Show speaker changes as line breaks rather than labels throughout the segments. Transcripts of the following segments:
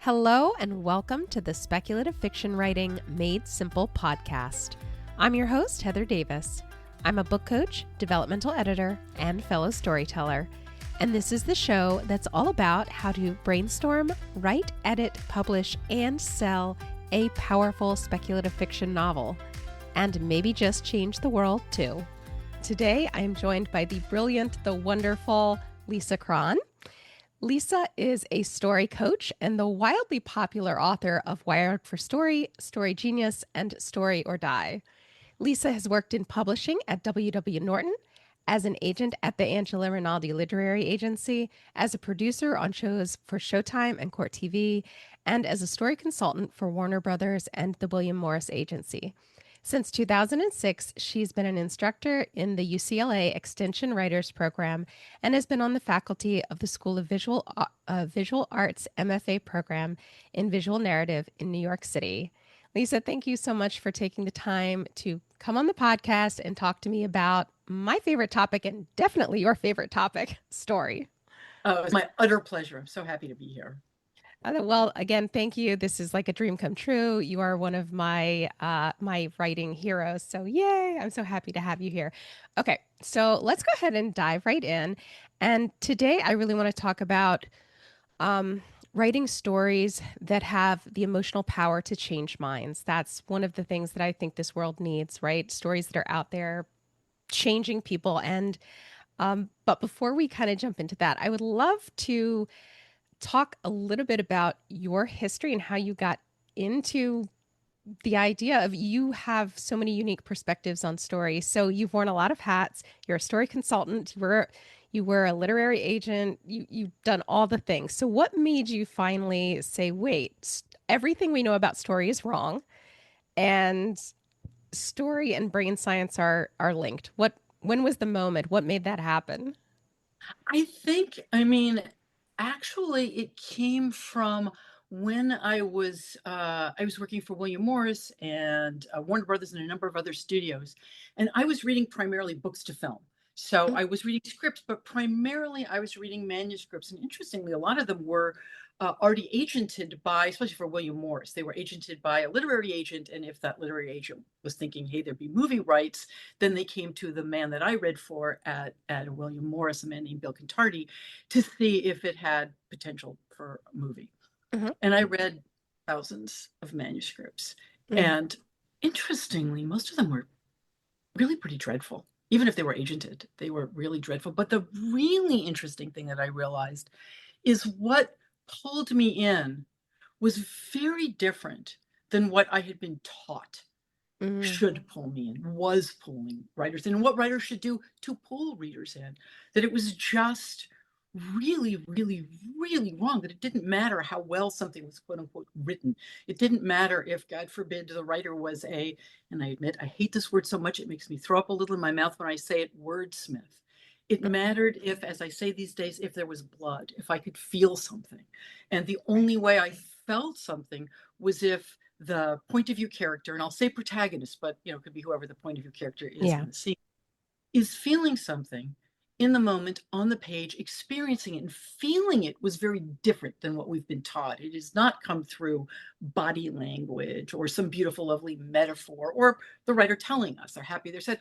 Hello and welcome to the Speculative Fiction Writing Made Simple podcast. I'm your host, Heather Davis. I'm a book coach, developmental editor, and fellow storyteller. And this is the show that's all about how to brainstorm, write, edit, publish, and sell a powerful speculative fiction novel. And maybe just change the world too. Today, I am joined by the brilliant, the wonderful Lisa Cron. Lisa is a story coach and the wildly popular author of Wired for Story, Story Genius, and Story or Die. Lisa has worked in publishing at W.W. Norton, as an agent at the Angela Rinaldi Literary Agency, as a producer on shows for Showtime and Court TV, and as a story consultant for Warner Brothers and the William Morris Agency. Since 2006, she's been an instructor in the UCLA Extension Writers Program and has been on the faculty of the School of Visual Arts MFA program in visual narrative in New York City. Lisa, thank you so much for taking the time to come on the podcast and talk to me about my favorite topic and definitely your favorite topic, story.
Oh, it's my utter pleasure. I'm so happy to be here.
Well, again, thank you. This is like a dream come true. You are one of my my writing heroes. So yay, I'm so happy to have you here. Okay, so let's go ahead and dive right in. And today I really want to talk about writing stories that have the emotional power to change minds. That's one of the things that I think this world needs, right? Stories that are out there changing people. And but before we kind of jump into that, I would love to talk a little bit about your history and how you got into the idea of you have so many unique perspectives on stories. So you've worn a lot of hats. You're a story consultant. You were a literary agent. You've done all the things. So what made you finally say, wait, everything we know about story is wrong, and story and brain science are linked? When was the moment? What made that happen?
Actually, it came from when I was working for William Morris and Warner Brothers and a number of other studios, and I was reading primarily books to film. So I was reading scripts, but primarily I was reading manuscripts. And interestingly, a lot of them were already agented by, especially for William Morris, they were agented by a literary agent. And if that literary agent was thinking, hey, there'd be movie rights, then they came to the man that I read for at William Morris, a man named Bill Contardi, to see if it had potential for a movie.
Mm-hmm.
And I read thousands of manuscripts.
Mm-hmm.
And interestingly, most of them were really pretty dreadful. Even if they were agented, they were really dreadful. But the really interesting thing that I realized is what pulled me in was very different than what I had been taught should pull me in, was pulling writers in, and what writers should do to pull readers in. That it was just really, really, really wrong. That it didn't matter how well something was quote unquote written. It didn't matter if, God forbid, the writer was and I admit I hate this word so much it makes me throw up a little in my mouth when I say it, wordsmith. It mattered if, as I say these days, if there was blood, if I could feel something. And the only way I felt something was if the point of view character, and I'll say protagonist, but it could be whoever the point of view character is in the scene, is feeling something in the moment, on the page, experiencing it and feeling it was very different than what we've been taught. It has not come through body language or some beautiful, lovely metaphor or the writer telling us they're happy, they're sad,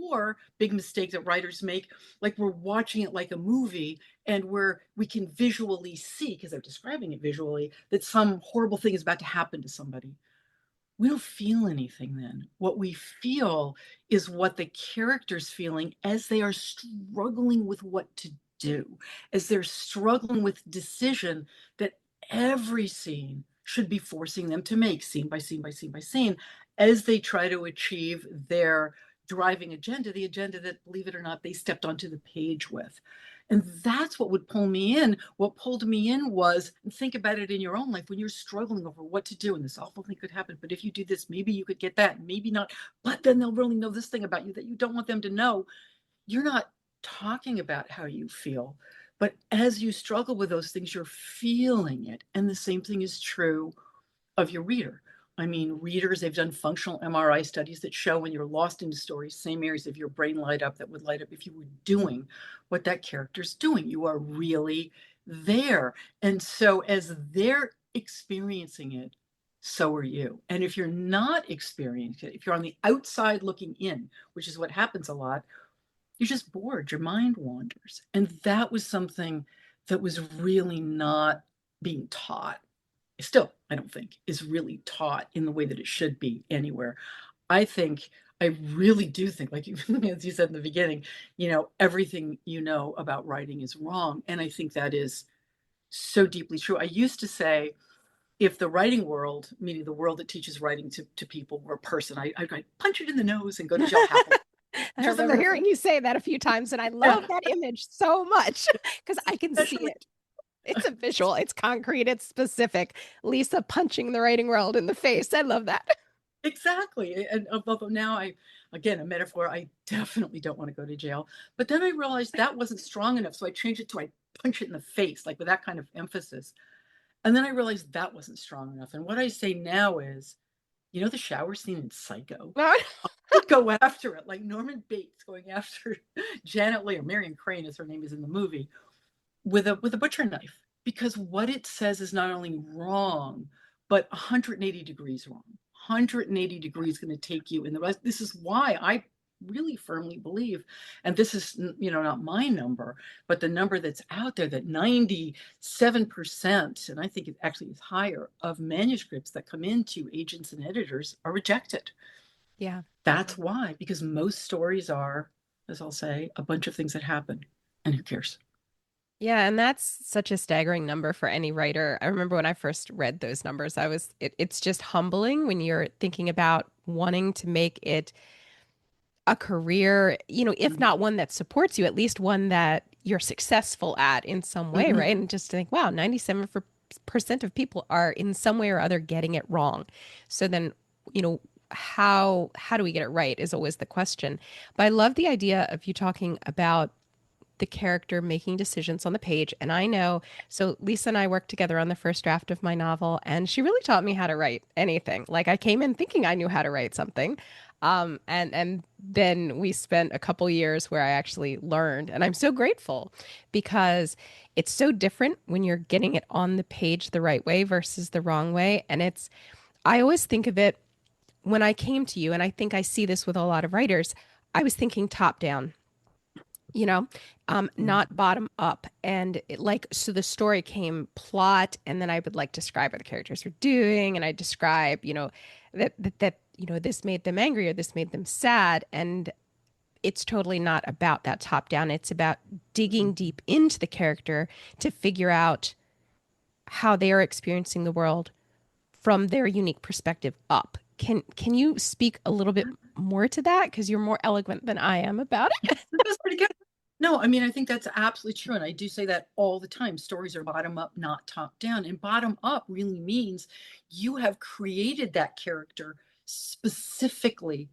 or big mistake that writers make, like we're watching it like a movie and we can visually see, because they're describing it visually, that some horrible thing is about to happen to somebody. We don't feel anything then. What we feel is what the character's feeling as they are struggling with what to do, as they're struggling with decision that every scene should be forcing them to make, scene by scene by scene by scene, as they try to achieve their driving agenda, the agenda that, believe it or not, they stepped onto the page with. And that's what would pull me in. What pulled me in was, and think about it in your own life, when you're struggling over what to do and this awful thing could happen, but if you do this, maybe you could get that, maybe not, but then they'll really know this thing about you that you don't want them to know. You're not talking about how you feel, but as you struggle with those things, you're feeling it. And the same thing is true of your reader. I mean, readers, they've done functional MRI studies that show when you're lost into stories, same areas of your brain light up that would light up if you were doing what that character's doing. You are really there. And so as they're experiencing it, so are you. And if you're not experiencing it, if you're on the outside looking in, which is what happens a lot, you're just bored, your mind wanders. And that was something that was really not being taught. Still, I don't think is really taught in the way that it should be anywhere. I think, I really do think, like as you said in the beginning, everything you know about writing is wrong. And I think that is so deeply true. I used to say, if the writing world, meaning the world that teaches writing to people, were a person, I'd punch it in the nose and go to jail happily,
I
which was a
remember
metaphor.
hearing you say that a few times, and I
Yeah,
love that image so much because I can see
especially
it. It's a visual, it's concrete, it's specific. Lisa punching the writing world in the face. I love that.
exactly. And although now again, a metaphor, I definitely don't want to go to jail. But then I realized that wasn't strong enough. So I changed it to I punch it in the face, like with that kind of emphasis. And then I realized that wasn't strong enough. And what I say now is, the shower scene in Psycho? I'd go after it, like Norman Bates going after Janet Leigh, or Marion Crane, as her name is in the movie, with a butcher knife, because what it says is not only wrong, but 180 degrees wrong. 180 degrees going to take you in the rest. This is why I really firmly believe, and this is not my number, but the number that's out there, that 97%, and I think it actually is higher, of manuscripts that come into agents and editors are rejected.
Yeah.
That's why, because most stories are, as I'll say, a bunch of things that happen, and who cares?
Yeah, and that's such a staggering number for any writer. I remember when I first read those numbers, it's just humbling when you're thinking about wanting to make it a career, if not one that supports you, at least one that you're successful at in some way,
Mm-hmm.
right? And just to think, wow, 97% of people are in some way or other getting it wrong. So then, how do we get it right is always the question. But I love the idea of you talking about the character making decisions on the page. And I know, so Lisa and I worked together on the first draft of my novel, and she really taught me how to write anything. Like I came in thinking I knew how to write something. And then we spent a couple years where I actually learned. And I'm so grateful because it's so different when you're getting it on the page the right way versus the wrong way. And I always think of it when I came to you, and I think I see this with a lot of writers, I was thinking top down, you know, not bottom up. And so the story came plot, and then I would like describe what the characters were doing. And I describe, that this made them angry or this made them sad. And it's totally not about that top down. It's about digging deep into the character to figure out how they are experiencing the world from their unique perspective up. Can you speak a little bit more to that? Because you're more eloquent than I am about it.
That's pretty good. No, I mean, I think that's absolutely true. And I do say that all the time. Stories are bottom up, not top down. And bottom up really means you have created that character specifically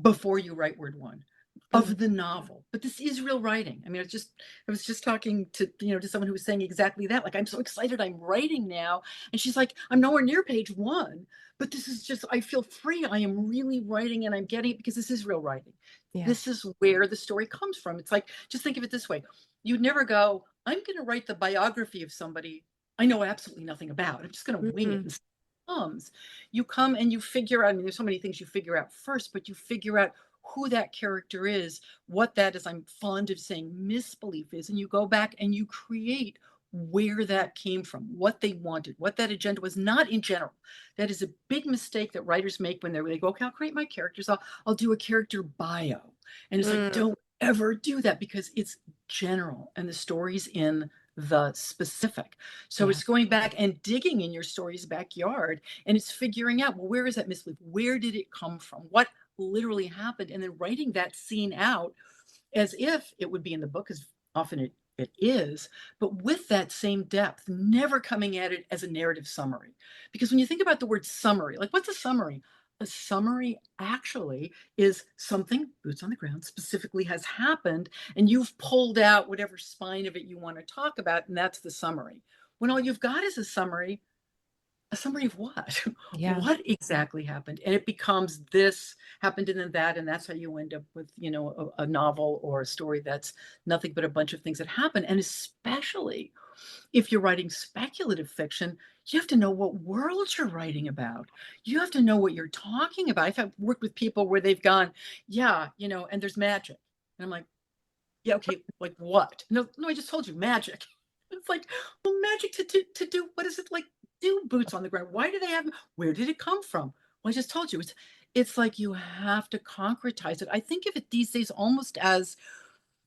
before you write word one
Mhm.
of the novel. But this is real writing. I mean, I was just talking to someone who was saying exactly that. Like, I'm so excited I'm writing now. And she's like, I'm nowhere near page one, but this is just, I feel free. I am really writing and I'm getting it because this is real writing.
Yeah.
This is where the story comes from. It's like, just think of it this way. You'd never go, I'm going to write the biography of somebody I know absolutely nothing about. I'm just going to wing it
Mhm.
and comes. You come and you figure out, I mean, there's so many things you figure out first, but you figure out who that character is, what that is, I'm fond of saying, misbelief is, and you go back and you create where that came from, what they wanted, what that agenda was, not in general. That is a big mistake that writers make when they go, okay, I'll create my characters, I'll do a character bio. And it's like,
Mm.
don't ever do that because it's general and the story's in the specific. So
Yeah.
it's going back and digging in your story's backyard and it's figuring out, well, where is that misbelief? Where did it come from? What literally happened? And then writing that scene out as if it would be in the book, as often it is, but with that same depth, never coming at it as a narrative summary. Because when you think about the word summary, like what's a summary? A summary actually is something, boots on the ground, specifically has happened, and you've pulled out whatever spine of it you want to talk about, and that's the summary. When all you've got is a summary, a summary of what?
Yeah.
What exactly happened? And it becomes this happened and then that, and that's how you end up with, a novel or a story that's nothing but a bunch of things that happen. And especially if you're writing speculative fiction, you have to know what world you're writing about. You have to know what you're talking about. I've worked with people where they've gone, yeah, and there's magic. And I'm like, yeah, okay, like what? No, no, I just told you magic. It's like, well, magic to do what is it like? Do boots on the ground? Why do they have? Where did it come from? Well, I just told you. It's like you have to concretize it. I think of it these days almost as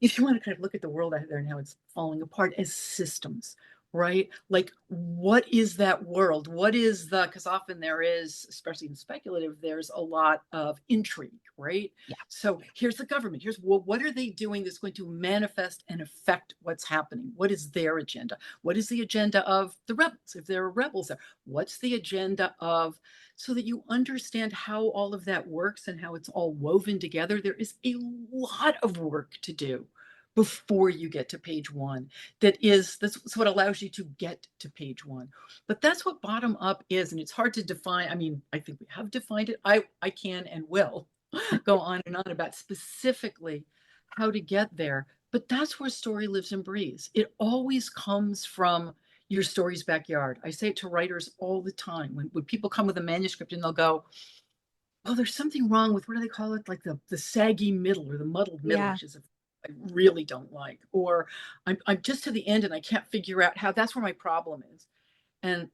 if you want to kind of look at the world out there and how it's falling apart as systems, right? Like, what is that world? What is because often there is, especially in speculative, there's a lot of intrigue, right?
Yeah.
So here's the government. Here's what are they doing that's going to manifest and affect what's happening? What is their agenda? What is the agenda of the rebels? If there are rebels there, what's the agenda of so that you understand how all of that works and how it's all woven together. There is a lot of work to do before you get to page one. That's what allows you to get to page one. But that's what bottom up is. And it's hard to define. I mean, I think we have defined it. I can and will go on and on about specifically how to get there. But that's where story lives and breathes. It always comes from your story's backyard. I say it to writers all the time. When people come with a manuscript and they'll go, oh, there's something wrong with, what do they call it? Like the saggy middle or the muddled middle,
Yeah.
which is I really don't like. Or I'm just to the end and I can't figure out how. That's where my problem is. And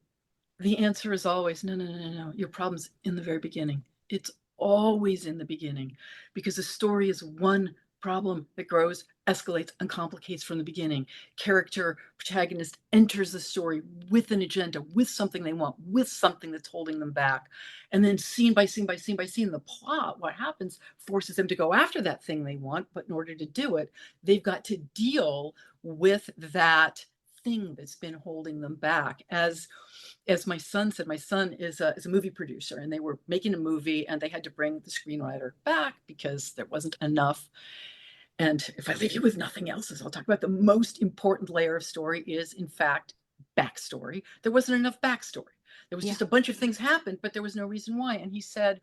the answer is always no, no, no, no, no. Your problem's in the very beginning. It's always in the beginning because a story is one problem that grows, escalates, and complicates from the beginning. Character, protagonist enters the story with an agenda, with something they want, with something that's holding them back. And then scene by scene by scene by scene, the plot, what happens, forces them to go after that thing they want. But in order to do it, they've got to deal with that thing that's been holding them back. As my son said, my son is a movie producer, and they were making a movie, and they had to bring the screenwriter back because there wasn't enough. And if I leave you with nothing else, as I'll talk about, the most important layer of story is, in fact, backstory. There wasn't enough backstory. There was
Yeah.
just a bunch of things happened, but there was no reason why. And he said,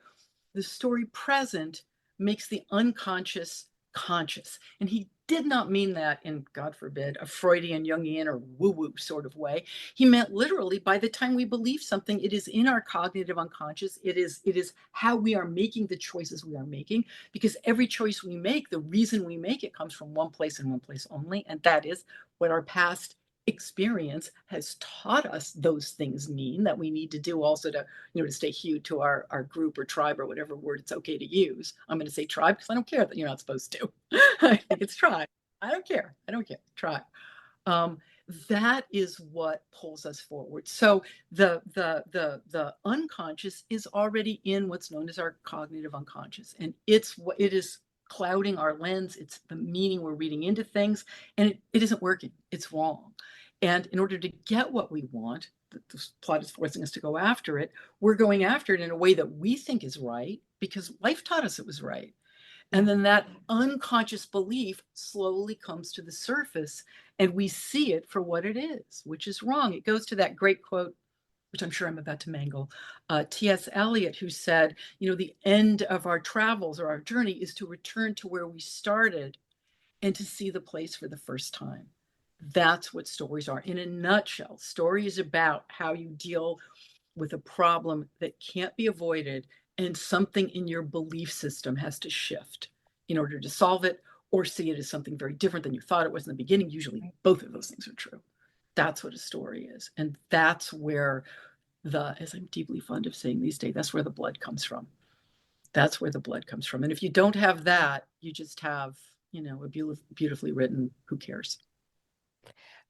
the story present makes the unconscious conscious. And he did not mean that in, God forbid, a Freudian, Jungian, or woo woo sort of way. He meant literally, by the time we believe something, it is in our cognitive unconscious. It is how we are making the choices we are making, because every choice we make, the reason we make it comes from one place and one place only. And that is what our past experience has taught us those things mean that we need to do also to stay huge to our group or tribe or whatever word it's okay to use. I'm going to say tribe because I don't care that you're not supposed to. I think it's tribe. I don't care. I don't care. Tribe. Um, that is what pulls us forward. So the unconscious is already in what's known as our cognitive unconscious, and it's what it is clouding our lens. It's the meaning we're reading into things, and it isn't working. It's wrong. And in order to get what we want, the plot is forcing us to go after it. We're going after it in a way that we think is right because life taught us it was right.
Yeah.
And then that unconscious belief slowly comes to the surface and we see it for what it is, which is wrong. It goes to that great quote, which I'm sure I'm about to mangle, T.S. Eliot, who said, the end of our travels or our journey is to return to where we started and to see the place for the first time. That's what stories are. In a nutshell, story is about how you deal with a problem that can't be avoided, and something in your belief system has to shift in order to solve it or see it as something very different than you thought it was in the beginning. Usually, both of those things are true. That's what a story is. And that's where as I'm deeply fond of saying these days, that's where the blood comes from. That's where the blood comes from. And if you don't have that, you just have, a beautifully written, who cares?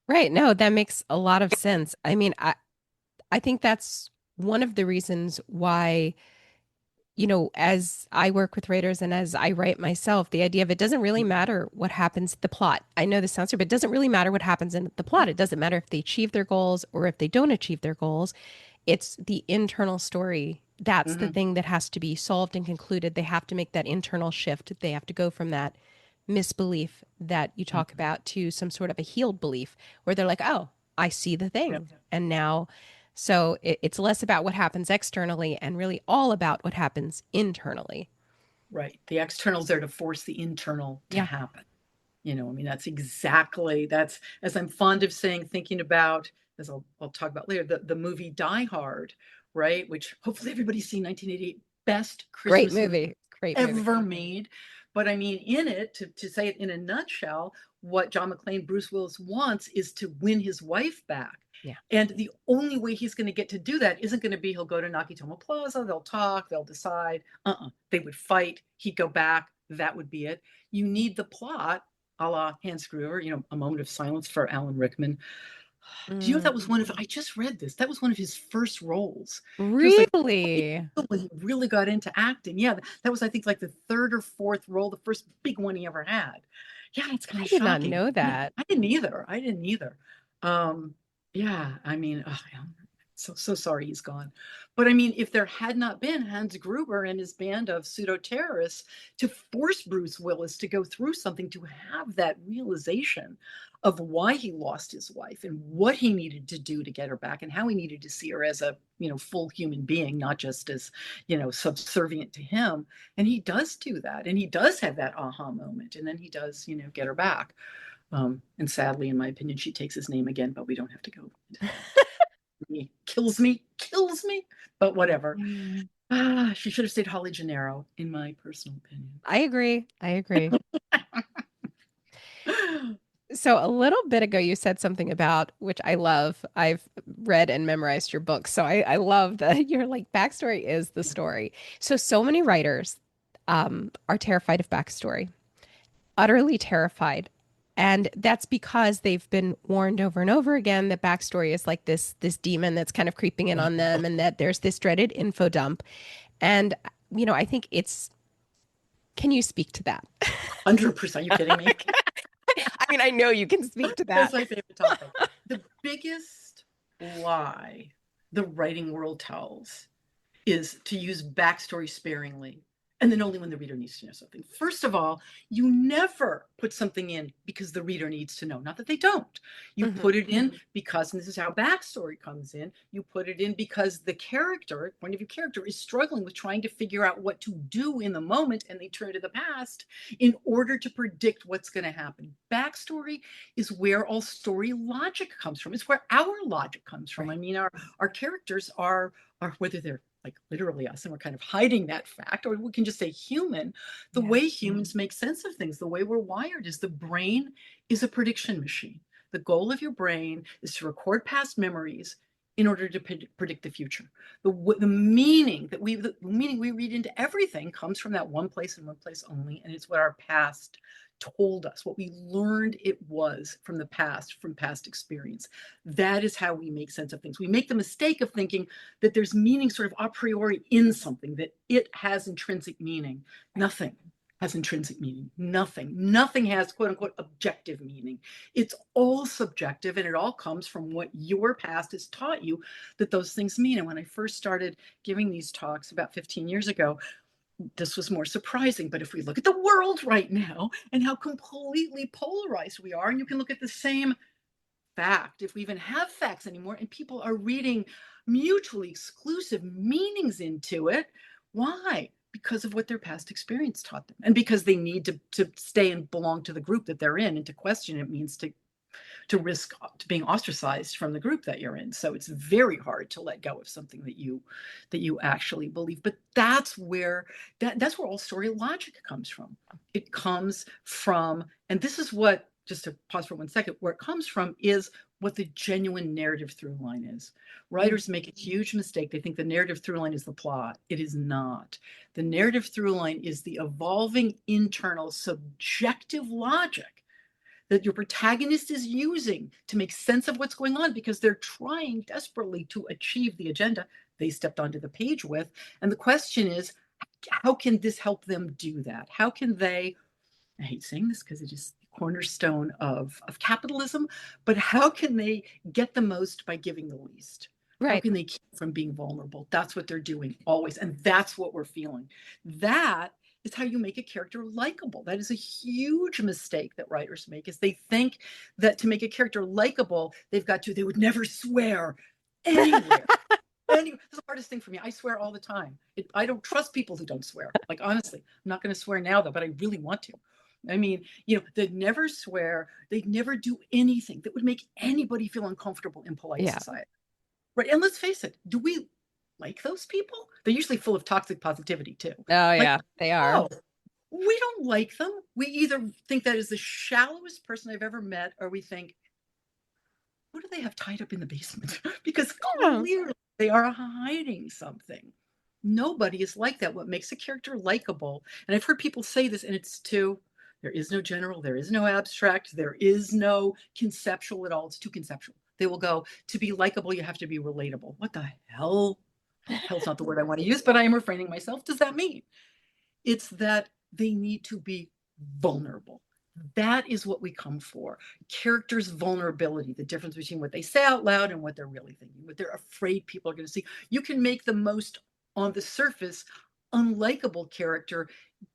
Right. No, that makes a lot of sense. I mean, I think that's one of the reasons why, as I work with writers and as I write myself, the idea of it doesn't really matter what happens, the plot. I know this sounds weird, but it doesn't really matter what happens in the plot. It doesn't matter if they achieve their goals or if they don't achieve their goals. It's the internal story. That's the
Mm-hmm.
thing that has to be solved and concluded. They have to make that internal shift. They have to go from that misbelief that you talk
Mm-hmm.
about to some sort of a healed belief where they're like, oh, I see the
Yep.
thing. And now So it's less about what happens externally and really all about what happens internally.
Right. The external's there to force the internal to
Yeah.
happen. I mean, that's, as I'm fond of saying, thinking about, as I'll talk about later, the movie Die Hard, right? Which hopefully everybody's seen, 1988, best
Great
Christmas movie
movie. Great movie.
ever made. But I mean, in it, to say it in a nutshell, what John McClane, Bruce Willis wants is to win his wife back.
Yeah.
And the only way he's going to get to do that isn't going to be he'll go to Nakatomi Plaza, they'll talk, they'll decide. They would fight, he'd go back, that would be it. You need the plot, a la Hans Gruber, a moment of silence for Alan Rickman. Do you know
Mm.
that was I just read this, that was one of his first roles. He was like,
Really?
when he really got into acting. Yeah, that was, I think, like the third or fourth role, the first big one he ever had. Yeah, it's kind
I
of
did not
shocking.
know that.
I didn't either. I didn't either. Yeah, I mean, I'm so sorry he's gone. But I mean, if there had not been Hans Gruber and his band of pseudo terrorists to force Bruce Willis to go through something, to have that realization of why he lost his wife and what he needed to do to get her back and how he needed to see her as a, full human being, not just as, subservient to him. And he does do that. And he does have that aha moment. And then he does, get her back. And sadly, in my opinion, she takes his name again, but we don't have to go into that. He kills me, but whatever.
Mm.
She should have stayed Holly Gennaro, in my personal opinion.
I agree. I agree. So a little bit ago, you said something about, which I love. I've read and memorized your book. So I love that you're like, backstory is the story. So many writers are terrified of backstory, utterly terrified. And that's because they've been warned over and over again that backstory is like this demon that's kind of creeping in on them, and that there's this dreaded info dump. And I think it's, can you speak to that?
100%. Are you kidding me?
I mean, I know you can speak to
That's
that.
my favorite topic. The biggest lie the writing world tells is to use backstory sparingly, and then only when the reader needs to know something. First of all, you never put something in because the reader needs to know. Not that they don't. You
Mhm.
put it in because, and this is how backstory comes in, you put it in because the character, point of view character, is struggling with trying to figure out what to do in the moment, and they turn to the past in order to predict what's going to happen. Backstory is where all story logic comes from. It's where our logic comes from.
Right.
I mean, our characters are whether they're like literally us and we're kind of hiding that fact, or we can just say human, the
Yeah.
way humans make sense of things, the way we're wired, is the brain is a prediction machine. The goal of your brain is to record past memories in order to predict the future. The meaning we read into everything comes from that one place and one place only, and it's what our past told us, what we learned it was from the past, from past experience. That is how we make sense of things. We make the mistake of thinking that there's meaning sort of a priori in something, that it has intrinsic meaning. Nothing has intrinsic meaning. Nothing has quote unquote objective meaning. It's all subjective, and it all comes from what your past has taught you that those things mean. And when I first started giving these talks about 15 years ago, this was more surprising. But if we look at the world right now and how completely polarized we are, and you can look at the same fact, if we even have facts anymore, and people are reading mutually exclusive meanings into it, why? Because of what their past experience taught them, and because they need to stay and belong to the group that they're in, and to question it means to risk to being ostracized from the group that you're in. So it's very hard to let go of something that you actually believe. But that's where that's where all story logic comes from. It comes from, and this is what, just to pause for 1 second, where it comes from is what the genuine narrative through line is. Writers make a huge mistake. They think the narrative through line is the plot. It is not. The narrative through line is the evolving internal subjective logic that your protagonist is using to make sense of what's going on, because they're trying desperately to achieve the agenda they stepped onto the page with. And the question is, how can this help them do that? How can they, I hate saying this because it is the cornerstone of capitalism, but how can they get the most by giving the least? How
Right.
can they keep from being vulnerable? That's what they're doing always. And that's what we're feeling. That is how you make a character likable. That is a huge mistake that writers make, is they think that to make a character likable, they would never swear. anywhere. That's the hardest thing for me. I swear all the time. I don't trust people who don't swear. Like, honestly, I'm not going to swear now, though, but I really want to. I mean, they'd never swear. They'd never do anything that would make anybody feel uncomfortable in polite
Yeah.
society. Right. And let's face it, do we like those people? They're usually full of toxic positivity, too.
Oh,
Like,
yeah, they are.
oh, we don't like them. We either think that is the shallowest person I've ever met, or we think, what do they have tied up in the basement? Because
Yeah.
clearly they are hiding something. Nobody is like that. What makes a character likable, and I've heard people say this, and it's too, there is no general, there is no abstract, there is no conceptual at all. It's too conceptual. They will go, to be likable, you have to be relatable. What the hell? Hell's not the word I want to use, but I am refraining myself. Does that mean? It's that they need to be vulnerable. That is what we come for. Characters' vulnerability, the difference between what they say out loud and what they're really thinking, what they're afraid people are going to see. You can make the most, on the surface, unlikable character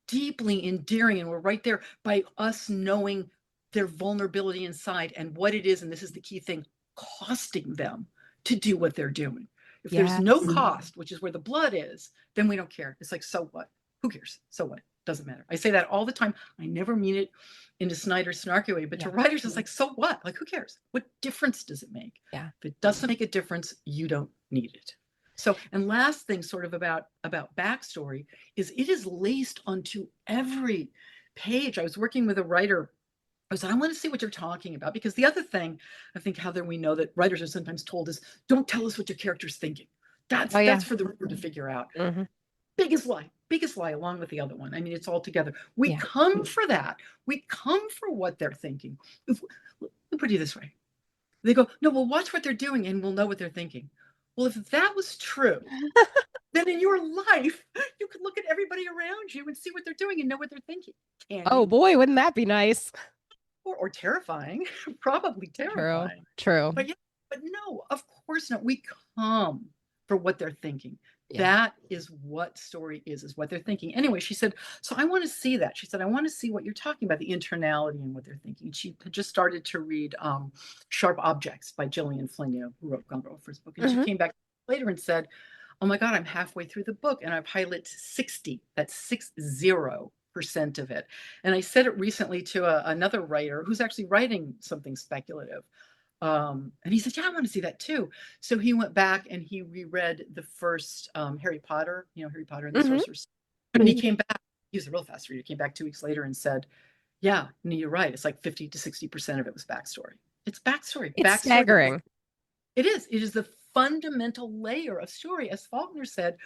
deeply endearing, and we're right there by us knowing their vulnerability inside and what it is, and this is the key thing, costing them to do what they're doing. If there's
Yes.
no cost, which is where the blood is, then we don't care. It's like, so what? Who cares? So what? Doesn't matter. I say that all the time. I never mean it in a snide or snarky way, but to writers, it's like, so what? Like, who cares? What difference does it make?
Yeah.
If it doesn't make a difference, you don't need it. So, and last thing sort of about backstory is it is laced onto every page. I was working with a writer. I said, I want to see what you're talking about, because the other thing I think, Heather, we know that writers are sometimes told is, don't tell us what your character's thinking. That's for the reader to figure out.
Mm-hmm.
Biggest lie, along with the other one. I mean, it's all together. We
Yeah.
come for that. We come for what they're thinking. Let me put it this way. They go, no, we'll watch what they're doing and we'll know what they're thinking. Well, if that was true, then in your life, you could look at everybody around you and see what they're doing and know what they're thinking. Can
Oh
you?
boy, wouldn't that be nice?
Or terrifying, probably terrifying.
True.
But no, of course not. We come for what they're thinking.
Yeah.
That is what story is what they're thinking. Anyway, she said, so I want to see that. She said, I want to see what you're talking about, the internality and what they're thinking. She had just started to read Sharp Objects by Gillian Flynn, who wrote Gone Girl first book. And she came back later and said, oh my God, I'm halfway through the book and I've highlighted 60. That's 60% of it. And I said it recently to another writer who's actually writing something speculative. And he said, yeah, I want to see that too. So he went back and he reread the first Harry Potter, Harry Potter and the Sorcerer's Stone. And he came back, he was a real fast reader, came back 2 weeks later and said, yeah, no, you're right. It's like 50 to 60% of it was backstory. It's backstory.
It's staggering.
It is. It is the fundamental layer of story. As Faulkner said,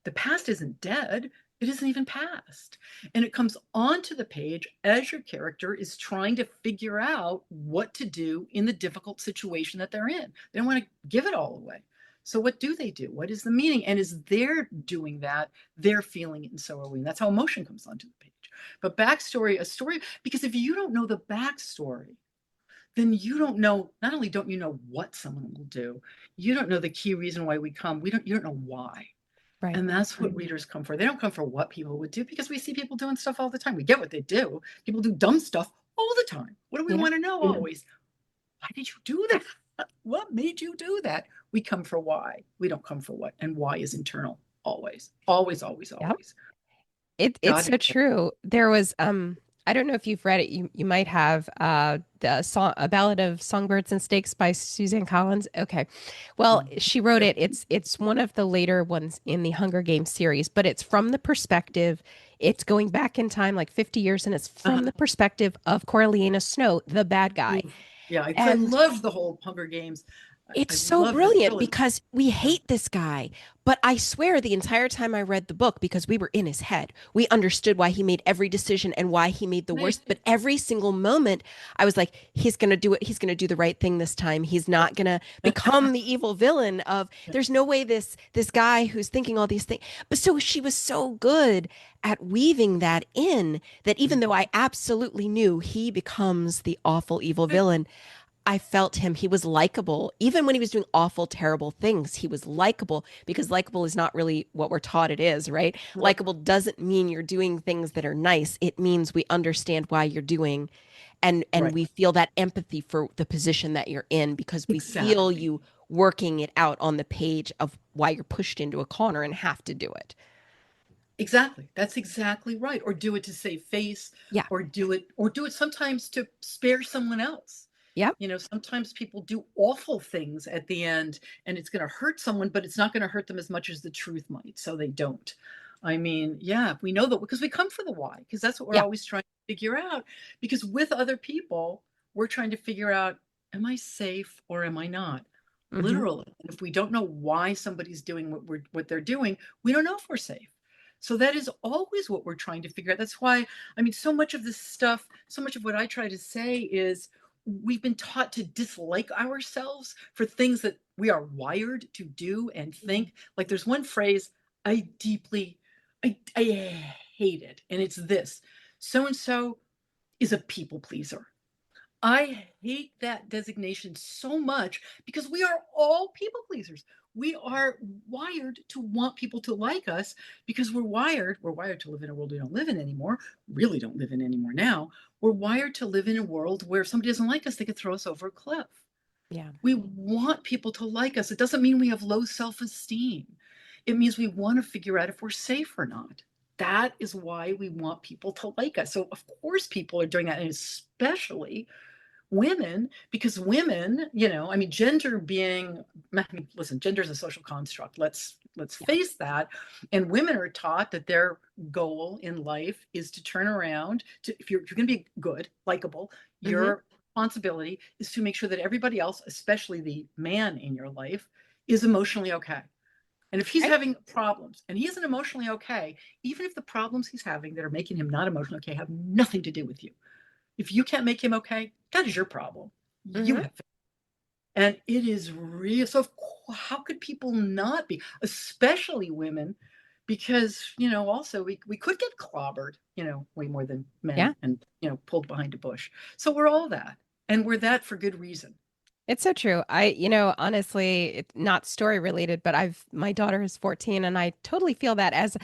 the past isn't dead. It isn't even past. And it comes onto the page as your character is trying to figure out what to do in the difficult situation that they're in. They don't want to give it all away. So what do they do? What is the meaning? And as they're doing that, they're feeling it, and so are we. And that's how emotion comes onto the page. But backstory, a story, because if you don't know the backstory, then you don't know, not only don't you know what someone will do, you don't know the key reason why we come. You don't know why.
Right.
And that's what readers come for. They don't come for what people would do, because we see people doing stuff all the time. We get what they do. People do dumb stuff all the time. What do we want to know always? Why did you do that? What made you do that? We come for why. We don't come for what. And why is internal always. Always, always, always.
It's so true. There was I don't know if you've read it. You might have the song, A Ballad of Songbirds and Snakes by Suzanne Collins. Okay. Well, she wrote it. It's one of the later ones in the Hunger Games series, but it's from the perspective, it's going back in time like 50 years, and it's from the perspective of Coriolanus Snow, the bad guy.
Yeah, I love the whole Hunger Games.
It's so brilliant because we hate this guy. But I swear the entire time I read the book, because we were in his head, we understood why he made every decision and why he made the worst. But every single moment, I was like, he's going to do it. He's going to do the right thing this time. He's not going to become the evil villain of, there's no way this guy who's thinking all these things. But so she was so good at weaving that in, that even though I absolutely knew he becomes the awful evil villain, I felt him. He was likable. Even when he was doing awful, terrible things, he was likable, because likable is not really what we're taught it is, right? Likable doesn't mean you're doing things that are nice. It means we understand why you're doing, and we feel that empathy for the position that you're in, because we feel you working it out on the page of why you're pushed into a corner and have to do it.
Exactly. That's exactly right. Or do it to save face,
Yeah.
or do it sometimes to spare someone else.
Yep.
Sometimes people do awful things at the end and it's going to hurt someone, but it's not going to hurt them as much as the truth might. So they don't. I mean, yeah, we know that because we come for the why, because that's what we're
Yeah.
always trying to figure out. Because with other people, we're trying to figure out, am I safe or am I not?
Hmm.
Literally. And if we don't know why somebody's doing what they're doing, we don't know if we're safe. So that is always what we're trying to figure out. That's why, I mean, so much of this stuff, so much of what I try to say is we've been taught to dislike ourselves for things that we are wired to do and think. Like there's one phrase I deeply, I hate it. And it's this: so and so is a people pleaser. I hate that designation so much because we are all people pleasers. We are wired to want people to like us because we're wired to live in a world we don't live in anymore, really don't live in anymore now. We're wired to live in a world where if somebody doesn't like us, they could throw us over a cliff.
Yeah.
We want people to like us. It doesn't mean we have low self-esteem. It means we want to figure out if we're safe or not. That is why we want people to like us. So of course people are doing that, and especially women, because women, I mean, gender being, I mean, listen, gender is a social construct. Let's
Yeah.
face that. And women are taught that their goal in life is to turn around to, if you're going to be good, likable,
Hmm.
your responsibility is to make sure that everybody else, especially the man in your life, is emotionally okay. And if he's
Right.
having problems and he isn't emotionally okay, even if the problems he's having that are making him not emotionally okay have nothing to do with you, if you can't make him okay, that is your problem. You
Hmm.
have, and it is real. So, how could people not be, especially women? Because, also we could get clobbered, way more than men
Yeah.
and, pulled behind a bush. So, we're all that. And we're that for good reason.
It's so true. Honestly, it's not story related, but my daughter is 14 and I totally feel that as,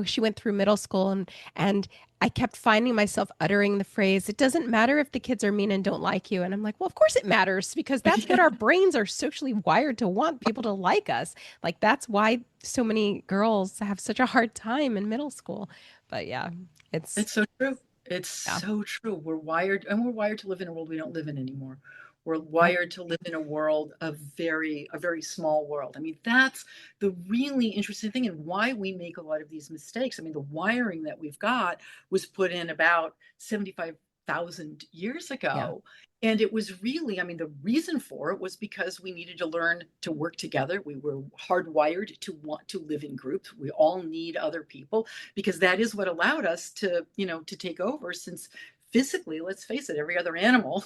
she went through middle school and I kept finding myself uttering the phrase, it doesn't matter if the kids are mean and don't like you. And I'm like, well, of course it matters because that's what
Yeah.
our brains are socially wired to want people to like us. Like that's why so many girls have such a hard time in middle school. But yeah, it's
It's so true. It's
yeah.
so true. We're wired to live in a world we don't live in anymore. We're
Yep.
wired to live in a world, a very small world. I mean, that's the really interesting thing and why we make a lot of these mistakes. I mean, the wiring that we've got was put in about 75,000 years
Yeah.
ago. And it was really, I mean, the reason for it was because we needed to learn to work together. We were hardwired to want to live in groups. We all need other people because that is what allowed us to take over, since physically, let's face it, every other animal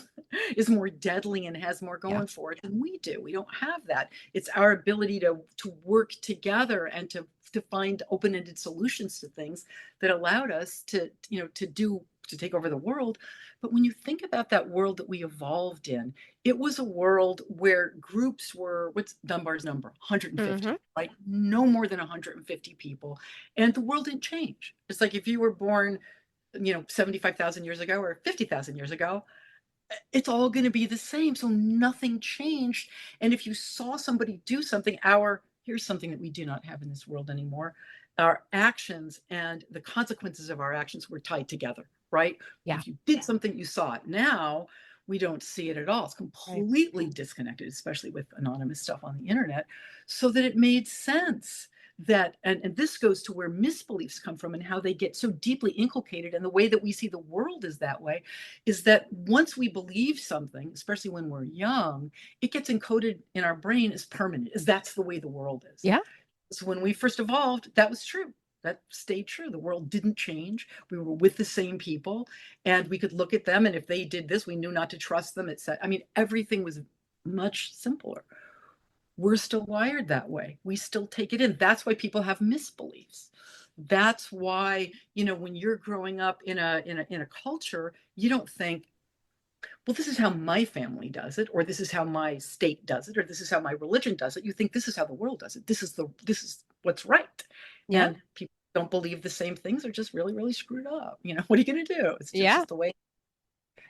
is more deadly and has more
Yeah.
going for it than we do. We don't have that. It's our ability to work together and to find open-ended solutions to things that allowed us to take over the world. But when you think about that world that we evolved in, it was a world where groups were, what's Dunbar's number?
Hmm.
150, right? No more than 150 people. And the world didn't change. It's like if you were born, 75,000 years ago or 50,000 years ago, it's all going to be the same. So nothing changed. And if you saw somebody do something, here's something that we do not have in this world anymore. Our actions and the consequences of our actions were tied together, right?
Yeah.
If you did something, you saw it. Now we don't see it at all. It's
Right.
completely disconnected, especially with anonymous stuff on the internet, so that it made sense that, and this goes to where misbeliefs come from and how they get so deeply inculcated, and the way that we see the world is that way, is that once we believe something, especially when we're young, it gets encoded in our brain as permanent, as that's the way the world is.
Yeah.
So when we first evolved, that was true. That stayed true. The world didn't change. We were with the same people, and we could look at them, and if they did this, we knew not to trust them. I mean, everything was much simpler. We're still wired that way. We still take it in. That's why people have misbeliefs. That's why, when you're growing up in a culture, you don't think, well, this is how my family does it, or this is how my state does it, or this is how my religion does it. You think this is how the world does it. This is what's right.
Yeah.
And people don't believe the same things are just really, really screwed up. What are you going to do? It's
Yeah.
just the way.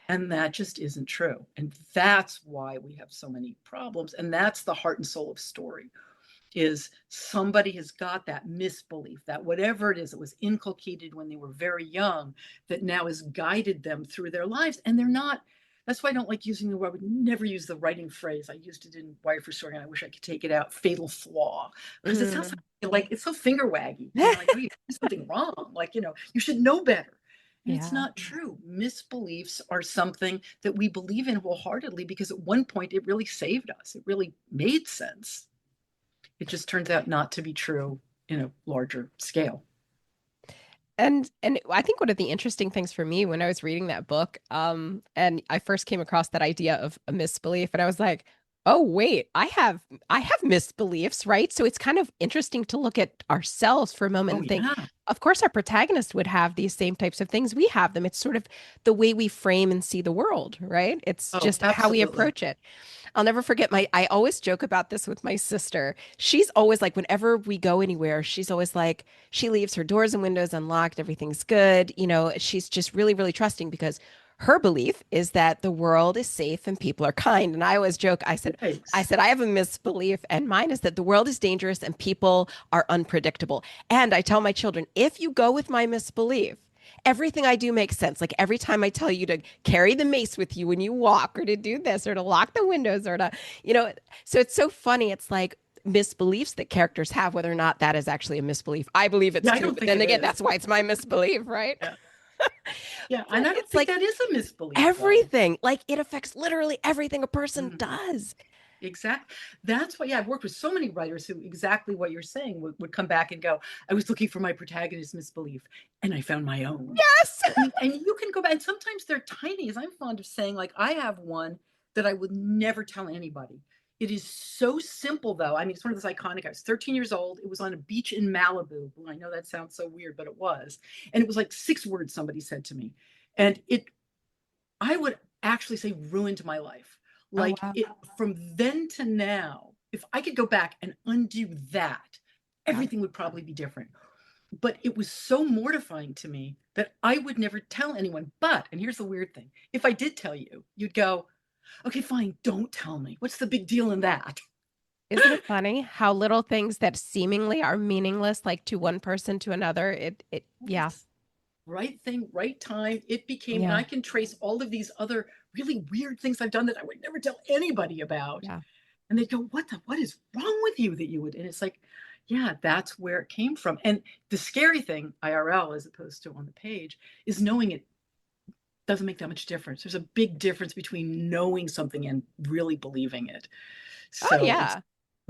And that just isn't true. And that's why we have so many problems. And that's the heart and soul of story, is somebody has got that misbelief that whatever it is that was inculcated when they were very young, that now has guided them through their lives. And they're not, that's why I don't like using the word, I would never use the writing phrase. I used it in Wire for Story, and I wish I could take it out, fatal flaw, because it sounds
Mm.
like it's so finger waggy, like, oh, you did something wrong, like, you should know better. And it's
Yeah.
not true. Misbeliefs are something that we believe in wholeheartedly because at one point it really saved us. It really made sense. It just turns out not to be true in a larger scale.
And I think one of the interesting things for me when I was reading that book, and I first came across that idea of a misbelief, and I was like, oh wait, I have misbeliefs, right? So it's kind of interesting to look at ourselves for a moment
Oh,
and think,
yeah.
of course, our protagonist would have these same types of things. We have them. It's sort of the way we frame and see the world, right? It's
Oh,
just how we
absolutely.
approach it. I'll never forget I always joke about this with my sister. She's always like, whenever we go anywhere, she's always like, she leaves her doors and windows unlocked, everything's good. She's just really, really trusting because her belief is that the world is safe and people are kind. And I always joke, I
Yikes.
said, I have a misbelief, and mine is that the world is dangerous and people are unpredictable. And I tell my children, if you go with my misbelief, everything I do makes sense. Like every time I tell you to carry the mace with you when you walk, or to do this, or to lock the windows, or to, you know, so it's so funny. It's like misbeliefs that characters have, whether or not that is actually a misbelief. I believe it's
Yeah, I
true,
don't
but
think
then
it
again,
is.
that's why it's my misbelief, right?
Yeah. Yeah. And
But
I don't
it's
think
like
that is a misbelief, though.
everything, like it affects literally everything a person
Mhm.
does.
Exactly. That's why, yeah, I've worked with so many writers who exactly what you're saying would come back and go, I was looking for my protagonist's misbelief and I found my own.
Yes.
And you can go back, and sometimes they're tiny, as I'm fond of saying, like I have one that I would never tell anybody. It is so simple, though. I mean, it's one of those iconic. I was 13 years old. It was on a beach in Malibu. Well, I know that sounds so weird, but it was. And it was like 6 words somebody said to me. And I would actually say, ruined my life.
Oh,
Like
wow.
it, from then to now, if I could go back and undo that,
Yeah.
everything would probably be different. But it was so mortifying to me that I would never tell anyone. But, and here's the weird thing, if I did tell you, you'd go, okay, fine, don't tell me. What's the big deal in that?
Isn't it funny how little things that seemingly are meaningless, like to one person to another, yeah,
Yes. Right thing, right time. It became, and
yeah,
I can trace all of these other really weird things I've done that I would never tell anybody about.
yeah.
And they'd go, what is wrong with you that you would? And it's like, yeah, that's where it came from. And the scary thing, IRL, as opposed to on the page, is knowing it doesn't make that much difference. There's a big difference between knowing something and really believing it.
Oh,
So it's
yeah.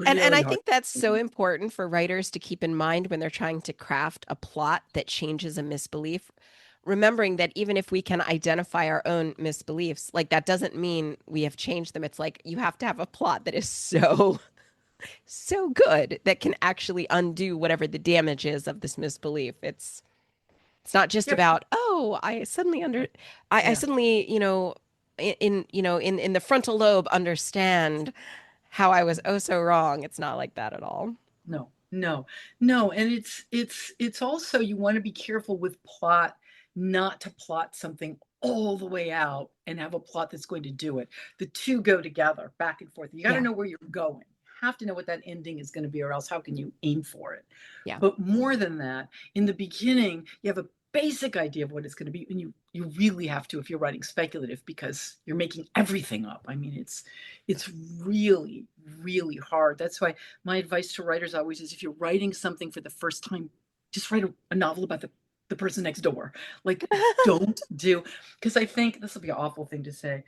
And
really
I
hard.
think that's so important for writers to keep in mind when they're trying to craft a plot that changes a misbelief. Remembering that even if we can identify our own misbeliefs, like that doesn't mean we have changed them. It's like you have to have a plot that is so, so good that can actually undo whatever the damage is of this misbelief. It's not just
Yep.
about, oh, I
Yeah.
suddenly, in the frontal lobe understand how I was oh so wrong. It's not like that at all.
No, no, no. And it's also, you want to be careful with plot, not to plot something all the way out and have a plot that's going to do it. The two go together, back and forth. You got to
Yeah.
know where you're going. Have to know what that ending is going to be, or else how can you aim for it?
Yeah.
But more than that, in the beginning, you have a basic idea of what it's going to be, and you really have to if you're writing speculative, because you're making everything up. I mean, it's really, really hard. That's why my advice to writers always is, if you're writing something for the first time, just write a novel about the person next door. Like, don't do, because I think this will be an awful thing to say,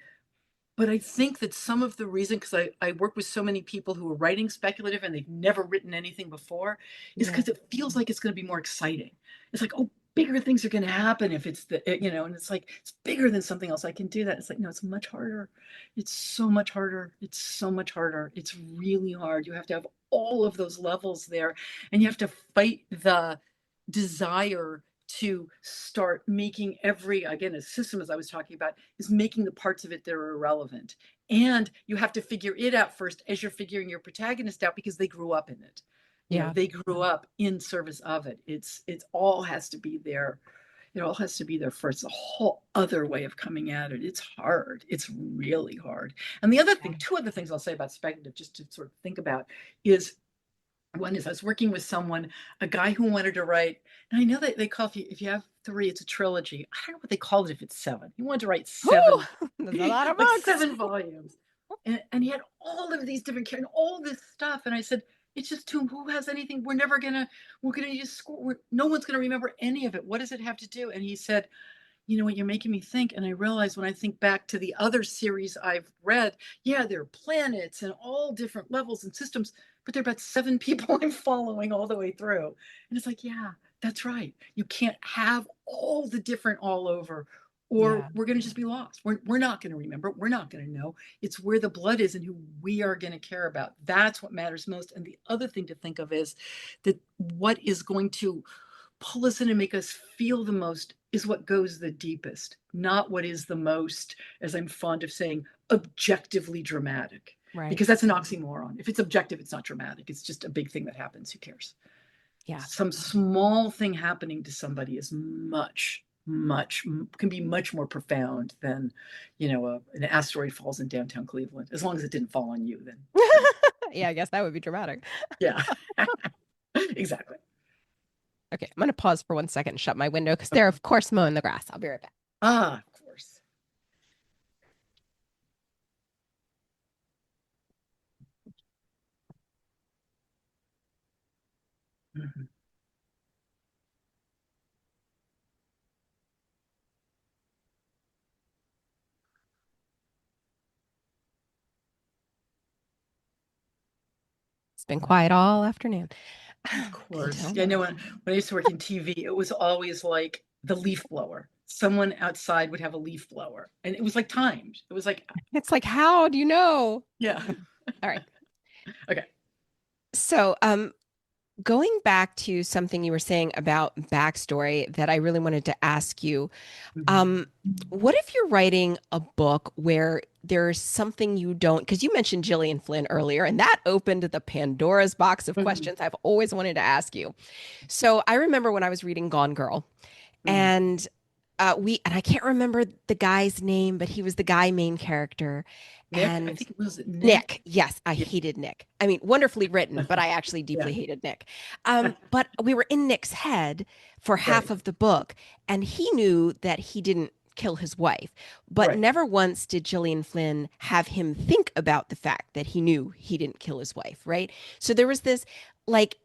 but I think that some of the reason, because I work with so many people who are writing speculative and they've never written anything before, is
Yeah.
because it feels like it's going to be more exciting. It's like, oh, bigger things are going to happen if it's and it's like, it's bigger than something else. I can do that. It's like, no, it's much harder. It's so much harder. It's so much harder. It's really hard. You have to have all of those levels there, and you have to fight the desire to start making every, again, a system, as I was talking about, is making the parts of it that are irrelevant. And you have to figure it out first as you're figuring your protagonist out, because they grew up in it.
Yeah.
They grew up in service of it. It's all has to be there. It all has to be there first. A whole other way of coming at it. It's hard. It's really hard. And the other thing, two other things I'll say about speculative, just to sort of think about, is one is I was working with someone, a guy who wanted to write, and I know that they call, if you have three, it's a trilogy. I don't know what they called it if it's seven. He wanted to write seven,
There's a lot of
like
books.
7 volumes. And he had all of these different characters, all this stuff. And I said, it's just too, who has anything? We're gonna use school. No one's gonna remember any of it. What does it have to do? And he said, you know what, you're making me think. And I realized when I think back to the other series I've read, yeah, there are planets and all different levels and systems, but there are about 7 people I'm following all the way through. And it's like, yeah, that's right. You can't have all the different all over, or
Yeah.
we're going to just be lost. We're not going to remember. We're not going to know. It's where the blood is and who we are going to care about. That's what matters most. And the other thing to think of is that what is going to pull us in and make us feel the most is what goes the deepest, not what is the most, as I'm fond of saying, objectively dramatic.
Right.
Because that's an oxymoron. If it's objective, it's not dramatic. It's just a big thing that happens. Who cares?
Yeah.
Some small thing happening to somebody is can be much more profound than, an asteroid falls in downtown Cleveland. As long as it didn't fall on you, then.
Yeah, I guess that would be dramatic.
Yeah, exactly.
Okay, I'm going to pause for 1 second and shut my window because they're, of course, mowing the grass. I'll be right back.
Ah, of course. Mhm.
It's been quiet all afternoon.
Of course.
Until
Yeah, I know
now.
when I used to work in TV, it was always like the leaf blower. Someone outside would have a leaf blower, and it was like timed. It was like,
It's like, how do you know?
yeah.
All right.
Okay.
So, going back to something you were saying about backstory that I really wanted to ask you,
Mhm.
what if you're writing a book where there's something you don't, because you mentioned Gillian Flynn earlier, and that opened the Pandora's box of
Mhm.
questions I've always wanted to ask you. So I remember when I was reading Gone Girl,
Mhm.
and and I can't remember the guy's name, but he was the guy main character.
Nick, I
And
think it was
Nick,
Nick.
yes, I
Yeah.
hated Nick. I mean, wonderfully written, but I actually
Yeah.
deeply hated Nick. But we were in Nick's head for half
Right.
of the book, and he knew that he didn't kill his wife, but
Right.
never once did Gillian Flynn have him think about the fact that he knew he didn't kill his wife, right? So there was this, like,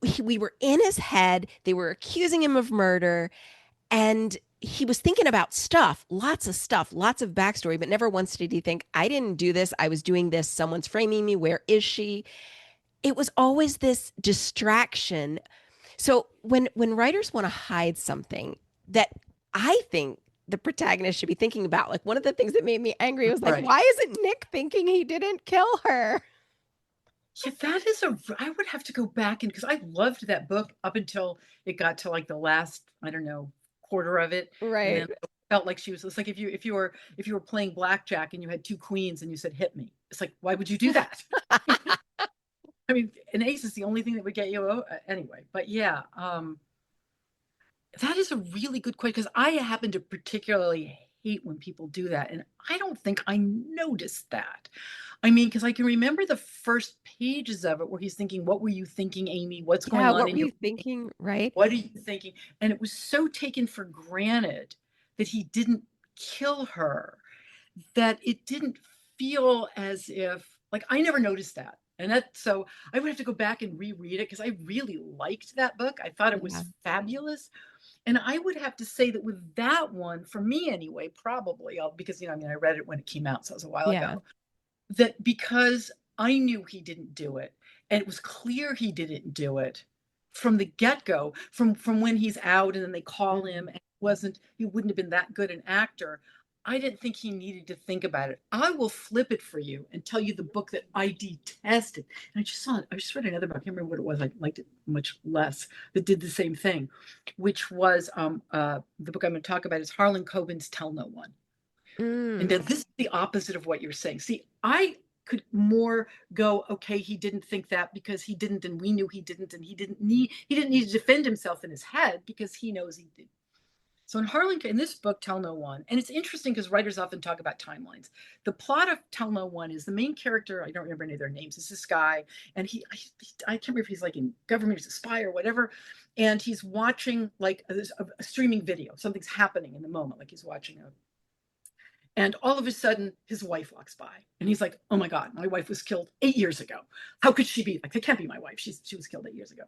we were in his head, they were accusing him of murder, and he was thinking about stuff, lots of backstory, but never once did he think, I didn't do this. I was doing this. Someone's framing me. Where is she? It was always this distraction. So when writers want to hide something that I think the protagonist should be thinking about, like one of the things that made me angry was like,
Right.
why isn't Nick thinking he didn't kill her?
Yeah, that is I would have to go back and because I loved that book up until it got to like the last, I don't know, quarter of it. And then
Right.
I felt like she was, it's like if you were playing blackjack and you had two queens and you said hit me. It's like, why would you do that? I mean, an ace is the only thing that would get you anyway. But yeah, that is a really good question because I happen to particularly hate when people do that. And I don't think I noticed that. I mean, because I can remember the first pages of it where he's thinking, what were you thinking, Amy? What's going
Yeah.
on
What
in
were
your
you thinking? Right.
what are you thinking? And it was so taken for granted that he didn't kill her that it didn't feel as if, like, I never noticed that. And that, so I would have to go back and reread it because I really liked that book. I thought it
Yeah.
was fabulous. And I would have to say that with that one, for me anyway, probably, because, I mean, I read it when it came out, so it was a while
Yeah.
ago, that because I knew he didn't do it, and it was clear he didn't do it from the get-go, from when he's out and then they call him, and he wouldn't have been that good an actor. I didn't think he needed to think about it. I will flip it for you and tell you the book that I detested. And I just read another book, I can't remember what it was, I liked it much less, that did the same thing, which was the book I'm going to talk about is Harlan Coben's Tell No One. And
Mm.
then this is the opposite of what you're saying. See, I could more go, okay, he didn't think that because he didn't, and we knew he didn't, and he didn't need to defend himself in his head because he knows he did. So in Harlan, in this book, Tell No One, and it's interesting because writers often talk about timelines. The plot of Tell No One is the main character. I don't remember any of their names. It's this guy, and I can't remember if he's like in government, he's a spy or whatever, and he's watching like a streaming video. Something's happening in the moment, like he's watching a. And all of a sudden, his wife walks by, and he's like, "Oh my God, my wife was killed 8 years ago. How could she be like? It can't be my wife. She was killed 8 years ago."